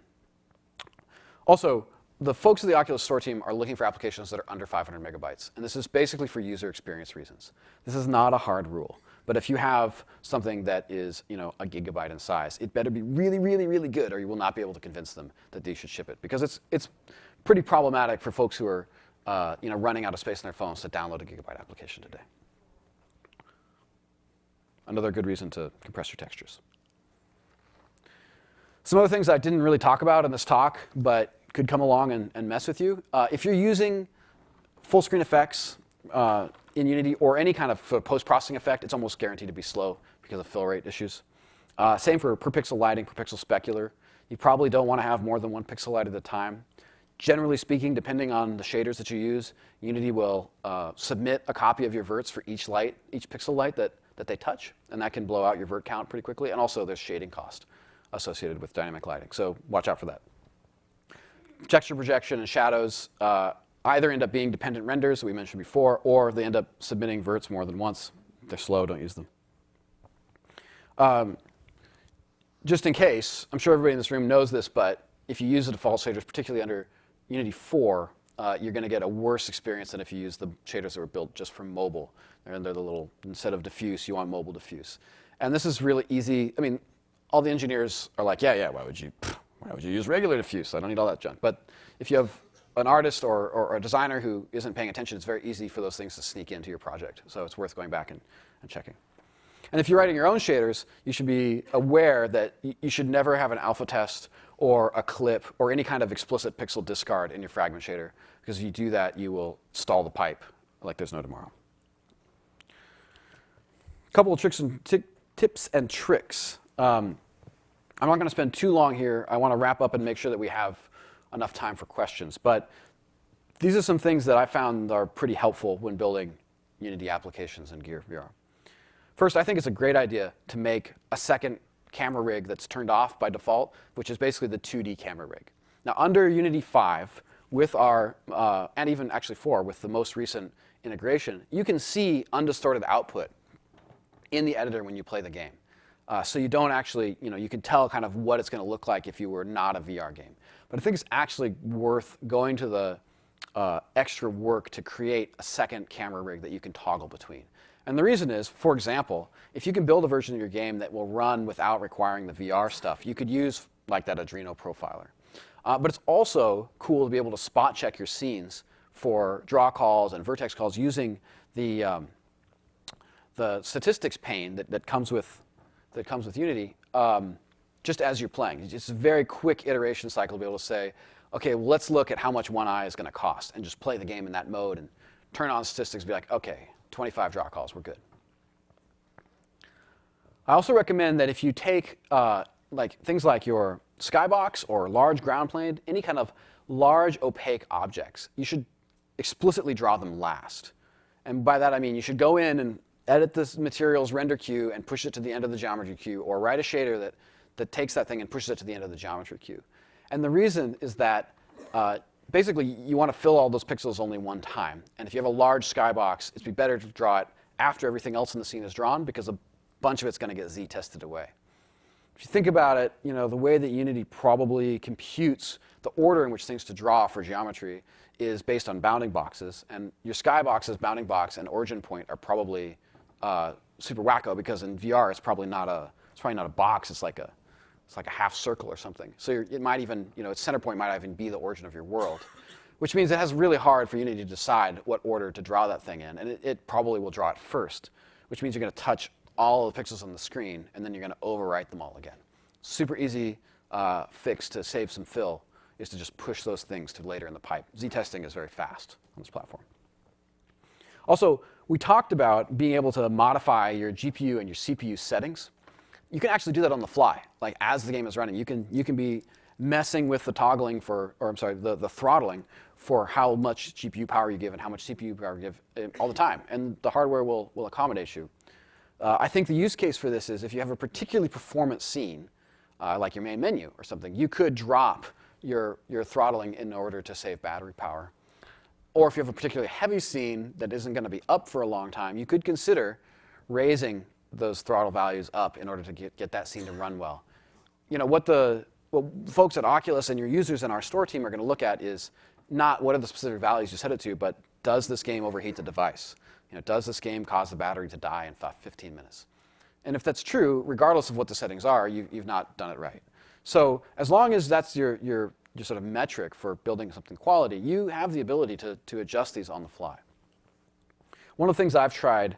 Also, the folks at the Oculus Store team are looking for applications that are under 500 megabytes. And this is basically for user experience reasons. This is not a hard rule. But if you have something that is a gigabyte in size, it better be really, really, really good, or you will not be able to convince them that they should ship it. Because it's pretty problematic for folks who are running out of space on their phones to download a gigabyte application today. Another good reason to compress your textures. Some other things I didn't really talk about in this talk, but could come along and mess with you. If you're using full screen effects in Unity or any kind of post-processing effect, it's almost guaranteed to be slow because of fill rate issues. Same for per pixel lighting, per pixel specular. You probably don't want to have more than one pixel light at a time. Generally speaking, depending on the shaders that you use, Unity will submit a copy of your verts for each pixel light that they touch, and that can blow out your vert count pretty quickly. And also, there's shading cost associated with dynamic lighting, so watch out for that. texture projection and shadows either end up being dependent renders that we mentioned before, or they end up submitting verts more than once. They're slow, don't use them. Just in case, I'm sure everybody in this room knows this, but if you use the default shaders, particularly under Unity 4, you're going to get a worse experience than if you use the shaders that were built just for mobile. They're the little, instead of diffuse, you want mobile diffuse. And this is really easy. I mean, all the engineers are like, yeah, why would you use regular diffuse? I don't need all that junk. But if you have an artist or a designer who isn't paying attention, it's very easy for those things to sneak into your project. So it's worth going back and checking. And if you're writing your own shaders, you should be aware that you should never have an alpha test or a clip or any kind of explicit pixel discard in your fragment shader, because if you do that, you will stall the pipe like there's no tomorrow. A couple of tips and tricks. I'm not going to spend too long here. I want to wrap up and make sure that we have enough time for questions. But these are some things that I found are pretty helpful when building Unity applications in Gear VR. First, I think it's a great idea to make a second camera rig that's turned off by default, which is basically the 2D camera rig. Now, under Unity 5, with our, and even actually 4, with the most recent integration, you can see undistorted output in the editor when you play the game. So you don't actually, you can tell kind of what it's going to look like if you were not a VR game. But I think it's actually worth going to the extra work to create a second camera rig that you can toggle between. And the reason is, for example, if you can build a version of your game that will run without requiring the VR stuff, you could use like that Adreno profiler. But it's also cool to be able to spot check your scenes for draw calls and vertex calls using the statistics pane that comes with Unity just as you're playing. It's a very quick iteration cycle to be able to say, okay, well, let's look at how much one eye is going to cost and just play the game in that mode and turn on statistics and be like, okay, 25 draw calls, we're good. I also recommend that if you take things like your skybox or large ground plane, any kind of large opaque objects, you should explicitly draw them last. And by that I mean you should go in and edit this materials render queue and push it to the end of the geometry queue, or write a shader that takes that thing and pushes it to the end of the geometry queue. And the reason is that basically you want to fill all those pixels only one time. And if you have a large skybox, it'd be better to draw it after everything else in the scene is drawn, because a bunch of it's going to get z-tested away. If you think about it, the way that Unity probably computes the order in which things to draw for geometry is based on bounding boxes. And your skybox's bounding box and origin point are probably super wacko, because in VR it's probably not a box. It's like a half circle or something. So it might even, its center point might even be the origin of your world, which means it has really hard for Unity to decide what order to draw that thing in. And it probably will draw it first, which means you're going to touch all of the pixels on the screen, and then you're going to overwrite them all again. Super easy fix to save some fill is to just push those things to later in the pipe. Z-testing is very fast on this platform. Also, we talked about being able to modify your GPU and your CPU settings. You can actually do that on the fly, like as the game is running. You can be messing with the toggling the throttling for how much GPU power you give and how much CPU power you give all the time, and the hardware will accommodate you. I think the use case for this is if you have a particularly performant scene, like your main menu or something, you could drop your throttling in order to save battery power. Or if you have a particularly heavy scene that isn't going to be up for a long time, you could consider raising those throttle values up in order to get that scene to run well. What folks at Oculus and your users in our store team are going to look at is not what are the specific values you set it to, but does this game overheat the device? Does this game cause the battery to die in 15 minutes? And if that's true, regardless of what the settings are, you've not done it right. So as long as that's your sort of metric for building something quality, you have the ability to adjust these on the fly. One of the things I've tried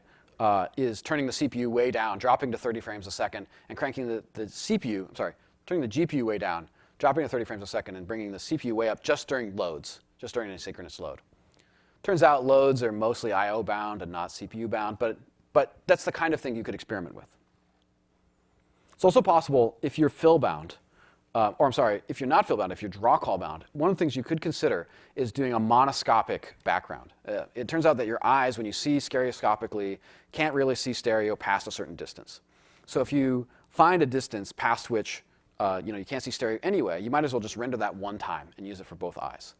is turning the CPU way down, dropping to 30 frames a second, and cranking turning the GPU way down, dropping to 30 frames a second, and bringing the CPU way up just during loads, just during an asynchronous load. Turns out loads are mostly I/O bound and not CPU bound, but that's the kind of thing you could experiment with. It's also possible if you're fill bound, if you're not fill bound, if you're draw call bound, one of the things you could consider is doing a monoscopic background. It turns out that your eyes, when you see stereoscopically, can't really see stereo past a certain distance. So if you find a distance past which you can't see stereo anyway, you might as well just render that one time and use it for both eyes.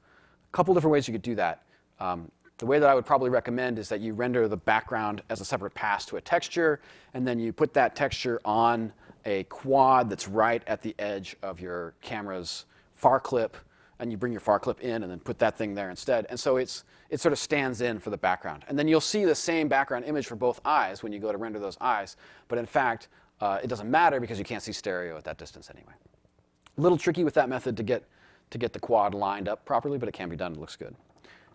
A couple different ways you could do that. The way that I would probably recommend is that you render the background as a separate pass to a texture, and then you put that texture on a quad that's right at the edge of your camera's far clip, and you bring your far clip in and then put that thing there instead. And so it sort of stands in for the background. And then you'll see the same background image for both eyes when you go to render those eyes, but in fact, it doesn't matter because you can't see stereo at that distance anyway. A little tricky with that method to get the quad lined up properly, but it can be done. It looks good.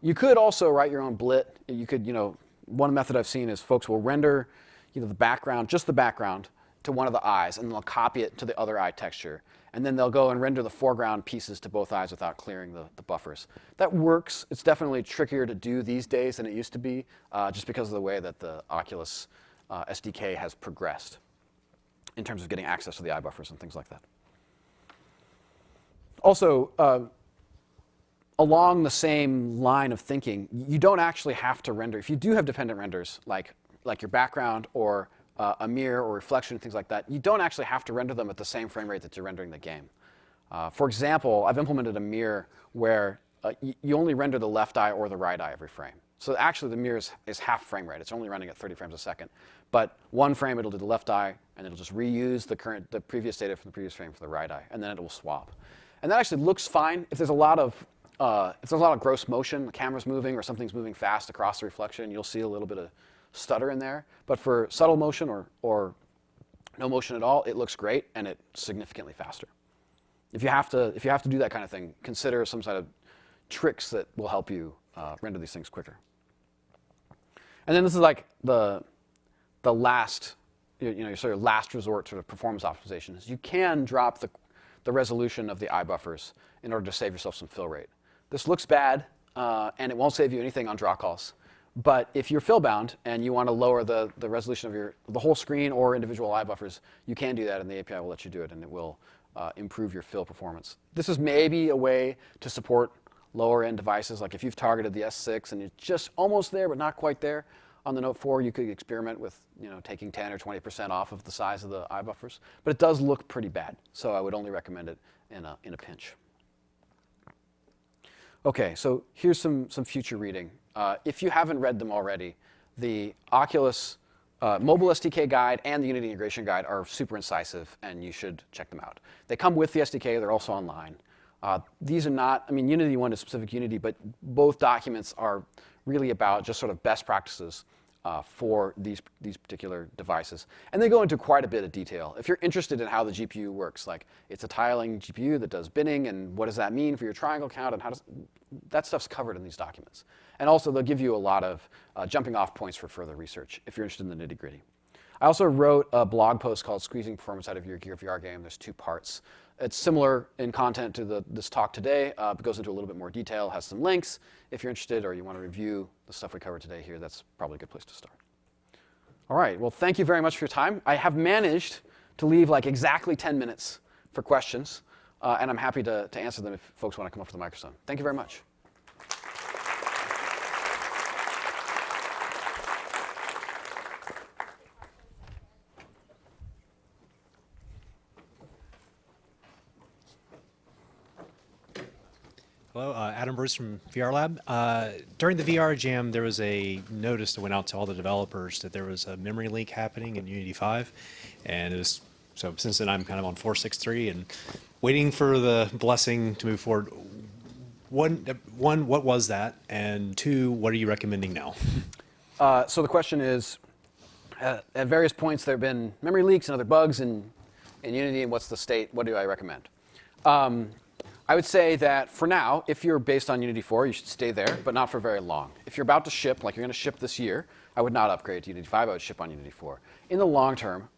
You could also write your own blit. You could, one method I've seen is folks will render the background, just the background, to one of the eyes, and they'll copy it to the other eye texture. And then they'll go and render the foreground pieces to both eyes without clearing the buffers. That works. It's definitely trickier to do these days than it used to be, just because of the way that the Oculus SDK has progressed in terms of getting access to the eye buffers and things like that. Also, along the same line of thinking, you don't actually have to render. If you do have dependent renders, like your background or a mirror or reflection, things like that, you don't actually have to render them at the same frame rate that you're rendering the game. For example, I've implemented a mirror where you only render the left eye or the right eye every frame. So actually the mirror is half frame rate. It's only running at 30 frames a second. But one frame it'll do the left eye, and it'll just reuse the previous data from the previous frame for the right eye, and then it will swap. And that actually looks fine if there's a lot of gross motion, the camera's moving or something's moving fast across the reflection, you'll see a little bit of stutter in there. But for subtle motion or no motion at all, it looks great and it's significantly faster. If you have to do that kind of thing, consider some sort of tricks that will help you render these things quicker. And then this is like the last, your sort of last resort sort of performance optimization is you can drop the resolution of the eye buffers in order to save yourself some fill rate. This looks bad, and it won't save you anything on draw calls. But if you're fill bound and you want to lower the resolution of the whole screen or individual eye buffers, you can do that, and the API will let you do it, and it will improve your fill performance. This is maybe a way to support lower end devices. Like if you've targeted the S6 and it's just almost there but not quite there, on the Note 4 you could experiment with taking 10 or 20% off of the size of the eye buffers. But it does look pretty bad, so I would only recommend it in a pinch. Okay, so here's some future reading. If you haven't read them already, the Oculus Mobile SDK guide and the Unity integration guide are super incisive, and you should check them out. They come with the SDK. They're also online. These are not, Unity 1 is specific Unity, but both documents are really about just sort of best practices for these particular devices. And they go into quite a bit of detail. If you're interested in how the GPU works, like it's a tiling GPU that does binning, and what does that mean for your triangle count, and that stuff's covered in these documents. And also they'll give you a lot of jumping off points for further research if you're interested in the nitty gritty. I also wrote a blog post called Squeezing Performance Out of Your Gear VR Game. There's 2 parts. It's similar in content to this talk today, but goes into a little bit more detail, has some links. If you're interested or you want to review the stuff we covered today here, that's probably a good place to start. All right, well, thank you very much for your time. I have managed to leave like exactly 10 minutes for questions, and I'm happy to answer them if folks want to come up to the microphone. Thank you very much. Hello, Adam Bruce from VR Lab. During the VR Jam, there was a notice that went out to all the developers that there was a memory leak happening in Unity 5, and so since then I'm kind of on 4.6.3 and waiting for the blessing to move forward. One, what was that, and 2, what are you recommending now? So the question is, at various points there have been memory leaks and other bugs in Unity, and what's the state? What do I recommend? I would say that for now, if you're based on Unity 4, you should stay there, but not for very long. If you're about to ship, like you're going to ship this year, I would not upgrade to Unity 5. I would ship on Unity 4. In the long term,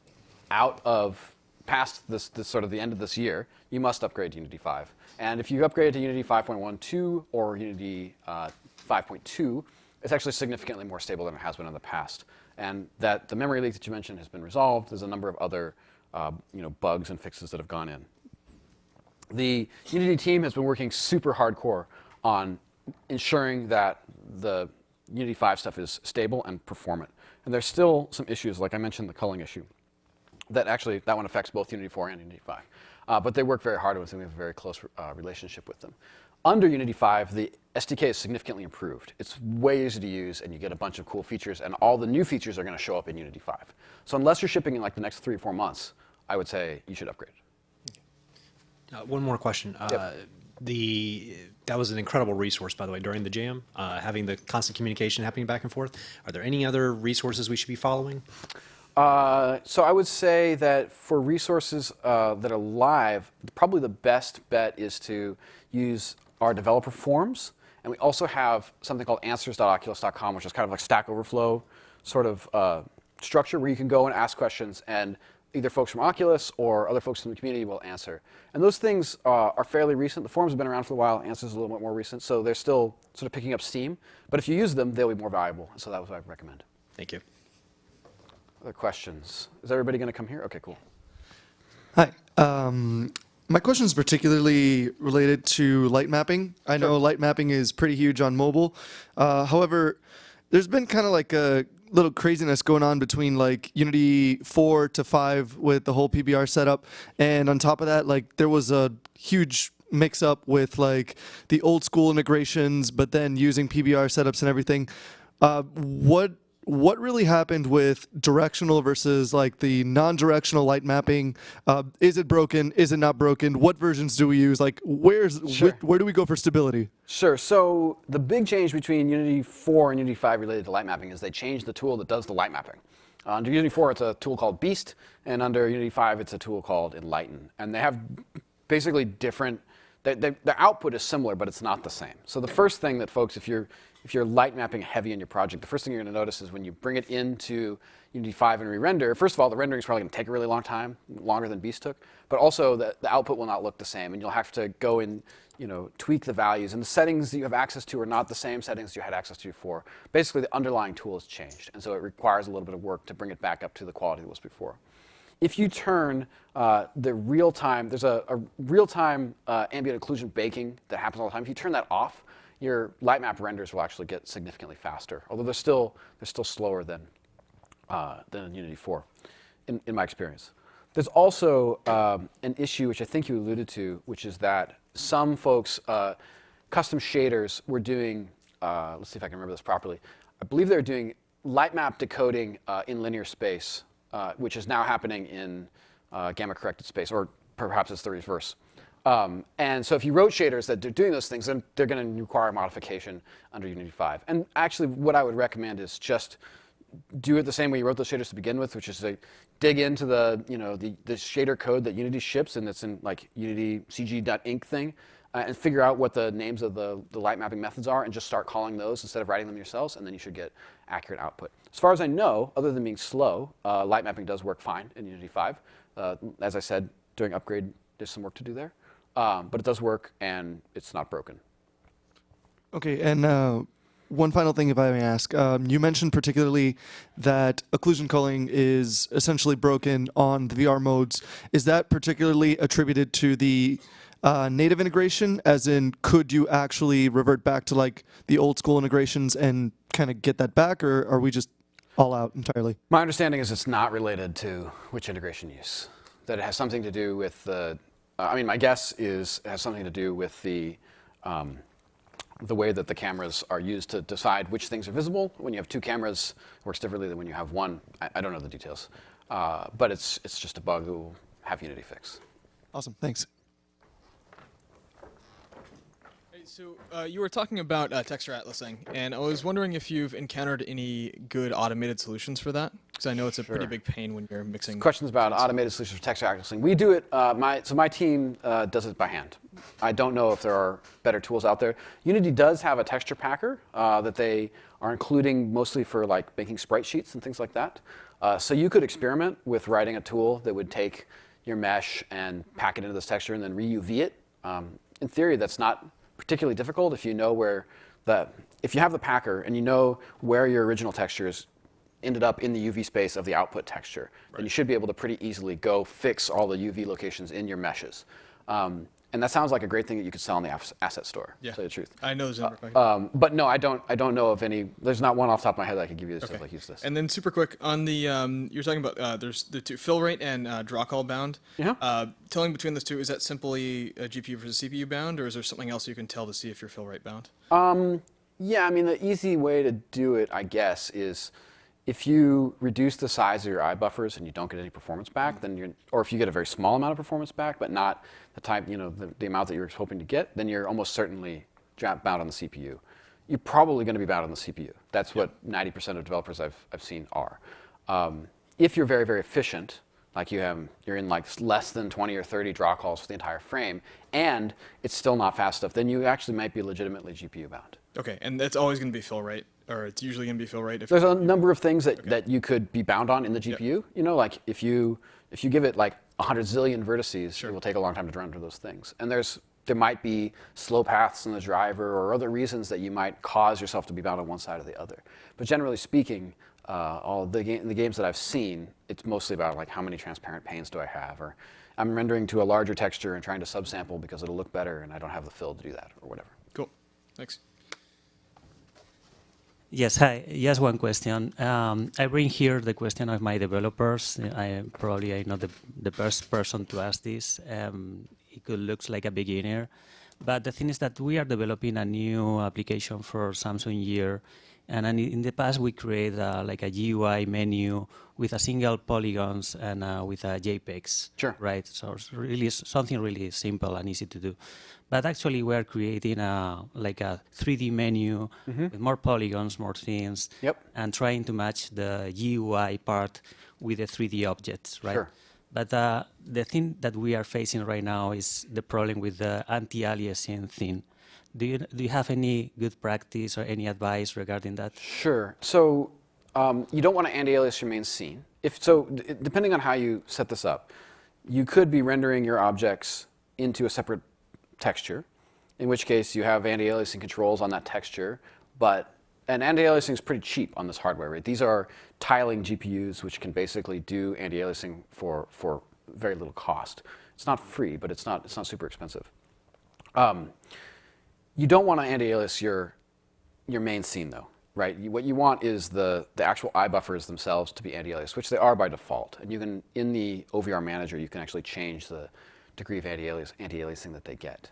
past this sort of the end of this year, you must upgrade to Unity 5. And if you upgrade to Unity 5.12 or Unity 5.2, it's actually significantly more stable than it has been in the past. And that the memory leak that you mentioned has been resolved. There's a number of other bugs and fixes that have gone in. The Unity team has been working super hardcore on ensuring that the Unity 5 stuff is stable and performant. And there's still some issues, like I mentioned, the culling issue, that one affects both Unity 4 and Unity 5. But they work very hard with them. We have a very close relationship with them. Under Unity 5, the SDK is significantly improved. It's way easier to use, and you get a bunch of cool features, and all the new features are going to show up in Unity 5. So unless you're shipping in like the next 3 or 4 months, I would say you should upgrade. One more question. Yep. That was an incredible resource, by the way, during the jam, having the constant communication happening back and forth. Are there any other resources we should be following? So I would say that for resources that are live, probably the best bet is to use our developer forums. And we also have something called answers.oculus.com, which is kind of like Stack Overflow sort of structure where you can go and ask questions, and either folks from Oculus or other folks from the community will answer. And those things are fairly recent. The forums have been around for a while. Answers are a little bit more recent, so they're still sort of picking up steam. But if you use them, they'll be more valuable. So that was what I would recommend. Thank you. Other questions? Is everybody going to come here? Okay, cool. Hi. My question is particularly related to light mapping. I know light mapping is pretty huge on mobile. However, there's been kind of like a little craziness going on between like Unity 4 to 5 with the whole PBR setup, and on top of that, like there was a huge mix-up with like the old school integrations, but then using PBR setups and everything. What really happened with directional versus like the non-directional light mapping? Is it broken? Is it not broken? What versions do we use? Like where do we go for stability? Sure. So the big change between Unity 4 and Unity 5 related to light mapping is they changed the tool that does the light mapping. Under Unity 4, it's a tool called Beast, and under Unity 5, it's a tool called Enlighten. And they have basically different. The output is similar, but it's not the same. So the first thing that folks, if you're light mapping heavy in your project, the first thing you're going to notice is when you bring it into Unity 5 and re-render, first of all, the rendering is probably going to take a really long time, longer than Beast took, but also the output will not look the same, and you'll have to go and tweak the values, and the settings that you have access to are not the same settings you had access to before. Basically, the underlying tool has changed, and so it requires a little bit of work to bring it back up to the quality that was before. If you turn the real-time, there's a real-time ambient occlusion baking that happens all the time. If you turn that off, your light map renders will actually get significantly faster, although they're still slower than in Unity 4, in my experience. There's also an issue, which I think you alluded to, which is that some folks, custom shaders were doing, let's see if I can remember this properly. I believe they were doing light map decoding in linear space, which is now happening in gamma corrected space, or perhaps it's the reverse. And so if you wrote shaders that are doing those things, then they're going to require modification under Unity 5. And actually, what I would recommend is just do it the same way you wrote those shaders to begin with, which is to dig into the shader code that Unity ships, and it's in like Unity cg.inc thing, and figure out what the names of the light mapping methods are, and just start calling those instead of writing them yourselves, and then you should get accurate output. As far as I know, other than being slow, light mapping does work fine in Unity 5. As I said, during upgrade, there's some work to do there. But it does work, and it's not broken. Okay, and one final thing, if I may ask. You mentioned particularly that occlusion culling is essentially broken on the VR modes. Is that particularly attributed to the native integration, as in could you actually revert back to like the old school integrations and kind of get that back, or are we just all out entirely? My understanding is it's not related to which integration use, that it has something to do with the my guess is it has something to do with the way that the cameras are used to decide which things are visible. When you have two cameras, it works differently than when you have one. I don't know the details, but it's just a bug that we'll have Unity fix. Awesome, thanks. Hey, so you were talking about texture atlasing, and I was wondering if you've encountered any good automated solutions for that, because I know it's a pretty big pain when you're mixing. Questions about automated solutions for texture atlasing. We do it. My team does it by hand. I don't know if there are better tools out there. Unity does have a texture packer that they are including mostly for like making sprite sheets and things like that. So you could experiment with writing a tool that would take your mesh and pack it into this texture and then re-UV it. In theory, that's not particularly difficult if you know if you have the packer and you know where your original textures ended up in the UV space of the output texture, then you should be able to pretty easily go fix all the UV locations in your meshes. And that sounds like a great thing that you could sell in the asset store, Yeah. to tell you the truth. I know Zone. But no, I don't know of any. There's not one off the top of my head that I could give you that says like use this. And then super quick on the you're talking about there's the two fill rate and draw call bound. Yeah. Telling between those two, is that simply a GPU versus CPU bound, or is there something else you can tell to see if you're fill rate bound? Yeah, I mean the easy way to do it, I guess, is if you reduce the size of your eye buffers and you don't get any performance back, then or if you get a very small amount of performance back, but not the type, the amount that you're hoping to get, then you're almost certainly bound on the CPU. You're probably going to be bound on the CPU. That's what 90% of developers I've seen are. If you're very, very efficient, like you're in like less than 20 or 30 draw calls for the entire frame, and it's still not fast enough, then you actually might be legitimately GPU bound. Okay, and that's always going to be fill rate, or it's usually going to be fill rate. There's a number of things that you could be bound on in the GPU. Like if you give it like 100 zillion vertices, it will take a long time to render those things. And there might be slow paths in the driver or other reasons that you might cause yourself to be bound on one side or the other. But generally speaking, all the games that I've seen, it's mostly about like how many transparent panes do I have, or I'm rendering to a larger texture and trying to subsample because it'll look better and I don't have the fill to do that or whatever. Cool, thanks. Yes, hi. Just one question. I bring here the question of my developers. I'm not the best person to ask this. It could look like a beginner, but the thing is that we are developing a new application for Samsung Gear, and in the past we create like a GUI menu with a single polygons and with a JPEGs. Sure. Right. So it's really something really simple and easy to do. But actually, we're creating like a 3D menu with more polygons, more things, and trying to match the GUI part with the 3D objects, right? Sure. But the thing that we are facing right now is the problem with the anti-aliasing thing. Do you have any good practice or any advice regarding that? Sure. So you don't want to anti-alias your main scene. Depending on how you set this up, you could be rendering your objects into a separate texture, in which case you have anti-aliasing controls on that texture, and anti-aliasing is pretty cheap on this hardware, right? These are tiling GPUs which can basically do anti-aliasing for very little cost. It's not free, but it's not super expensive. You don't want to anti-alias your main scene though, right? What you want is the actual eye buffers themselves to be anti-aliased, which they are by default. And you can, in the OVR manager, you can actually change the degree of anti-aliasing that they get.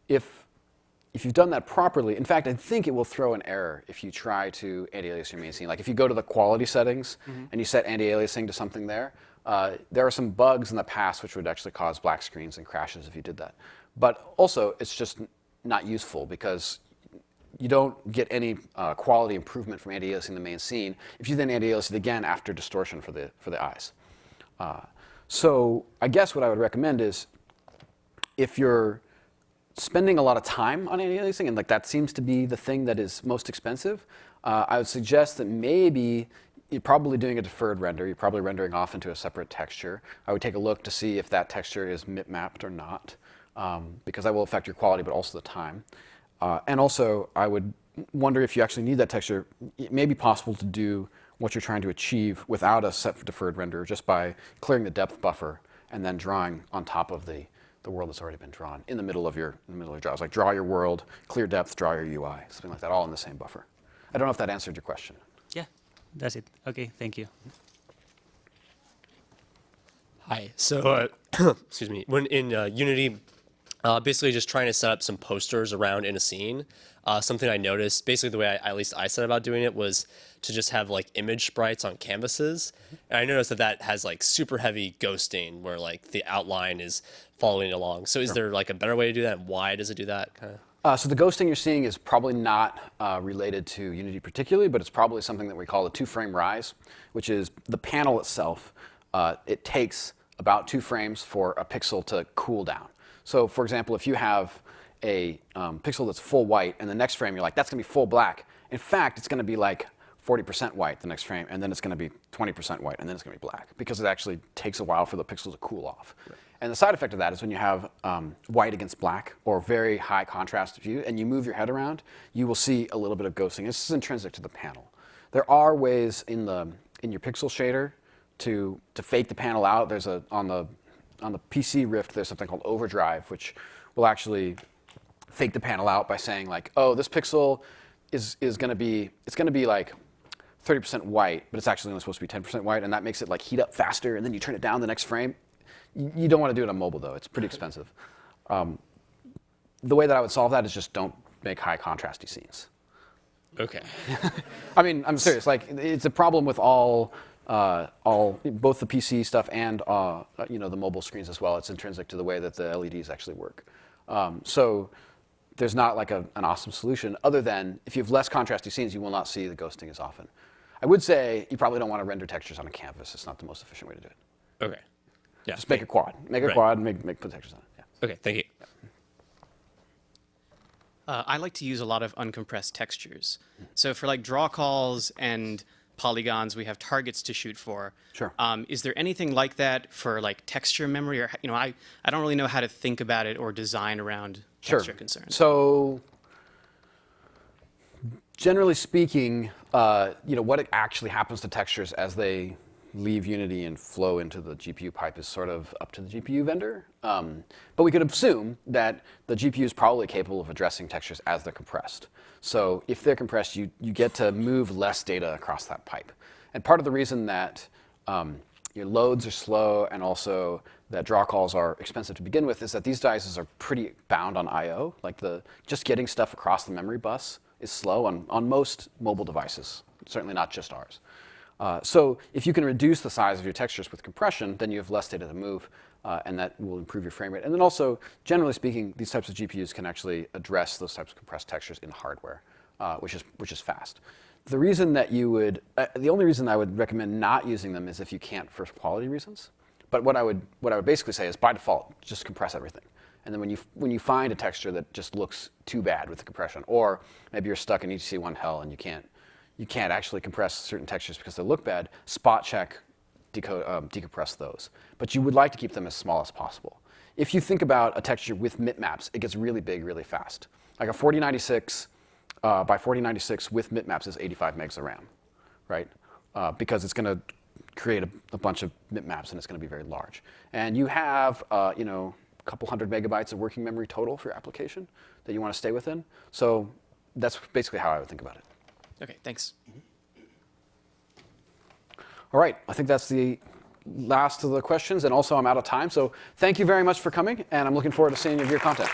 If you've done that properly, in fact, I think it will throw an error if you try to anti-alias your main scene. Like if you go to the quality settings and you set anti-aliasing to something there are some bugs in the past which would actually cause black screens and crashes if you did that. But also, it's just not useful because you don't get any quality improvement from anti-aliasing the main scene if you then anti-alias it again after distortion for the eyes. So I guess what I would recommend is if you're spending a lot of time on anti-aliasing, and like that seems to be the thing that is most expensive, I would suggest that maybe you're probably doing a deferred render. You're probably rendering off into a separate texture. I would take a look to see if that texture is mapped or not, because that will affect your quality, but also the time. And also, I would wonder if you actually need that texture. It may be possible to do what you're trying to achieve without a set deferred render, just by clearing the depth buffer and then drawing on top of the world that's already been drawn in the middle of your draws. Like draw your world, clear depth, draw your UI, something like that, all in the same buffer. I don't know if that answered your question. Yeah, that's it. Okay, thank you. Hi. So, excuse me. When in Unity, basically just trying to set up some posters around in a scene. Something I noticed, basically the way at least I set about doing it was to just have like image sprites on canvases. And I noticed that has like super heavy ghosting where like the outline is following along. So is there like a better way to do that? And why does it do that kind of? So the ghosting you're seeing is probably not related to Unity particularly, but it's probably something that we call a two-frame rise, which is the panel itself. It takes about 2 frames for a pixel to cool down. So for example, if you have a pixel that's full white and the next frame you're like, that's going to be full black. In fact, it's going to be like 40% white the next frame, and then it's going to be 20% white, and then it's going to be black, because it actually takes a while for the pixel to cool off. Right. And the side effect of that is when you have white against black or very high contrast view and you move your head around, you will see a little bit of ghosting. This is intrinsic to the panel. There are ways in your pixel shader to fake the panel out. There's on the PC Rift, there's something called overdrive, which will actually fake the panel out by saying like, oh, this pixel is going to be, it's going to be like 30% white, but it's actually only supposed to be 10% white, and that makes it like heat up faster, and then you turn it down the next frame. You don't want to do it on mobile, though. It's pretty expensive. The way that I would solve that is just don't make high contrasty scenes. Okay. I mean, I'm serious. Like, it's a problem with all both the PC stuff and the mobile screens as well. It's intrinsic to the way that the LEDs actually work. So there's not like an awesome solution other than if you have less contrasty scenes, you will not see the ghosting as often. I would say you probably don't want to render textures on a canvas. It's not the most efficient way to do it. Okay. Yeah. Just make a quad. Make a Right. quad and put textures on it. Yeah. Okay. Thank you. I like to use a lot of uncompressed textures. So for like draw calls and polygons, we have targets to shoot for. Sure. Is there anything like that for like texture memory? Or I don't really know how to think about it or design around texture concerns. So generally speaking, what actually happens to textures as they leave Unity and flow into the GPU pipe is sort of up to the GPU vendor. But we could assume that the GPU is probably capable of addressing textures as they're compressed. So if they're compressed, you get to move less data across that pipe. And part of the reason that your loads are slow and also that draw calls are expensive to begin with is that these devices are pretty bound on I/O. Like just getting stuff across the memory bus is slow on most mobile devices, certainly not just ours. So if you can reduce the size of your textures with compression, then you have less data to move, and that will improve your frame rate. And then also, generally speaking, these types of GPUs can actually address those types of compressed textures in hardware, which is fast. The reason that the only reason I would recommend not using them is if you can't for quality reasons. But what I would basically say is, by default, just compress everything. And then when you find a texture that just looks too bad with the compression, or maybe you're stuck in ETC 1 hell and you can't actually compress certain textures because they look bad, spot check, decompress those. But you would like to keep them as small as possible. If you think about a texture with bitmaps, it gets really big really fast. Like a 4096 by 4096 with bitmaps is 85 megs of RAM, right? Because it's going to create a bunch of bitmaps and it's going to be very large. And you have a couple hundred megabytes of working memory total for your application that you want to stay within. So that's basically how I would think about it. Okay, thanks. All right, I think that's the last of the questions, and also I'm out of time. So thank you very much for coming, and I'm looking forward to seeing your content.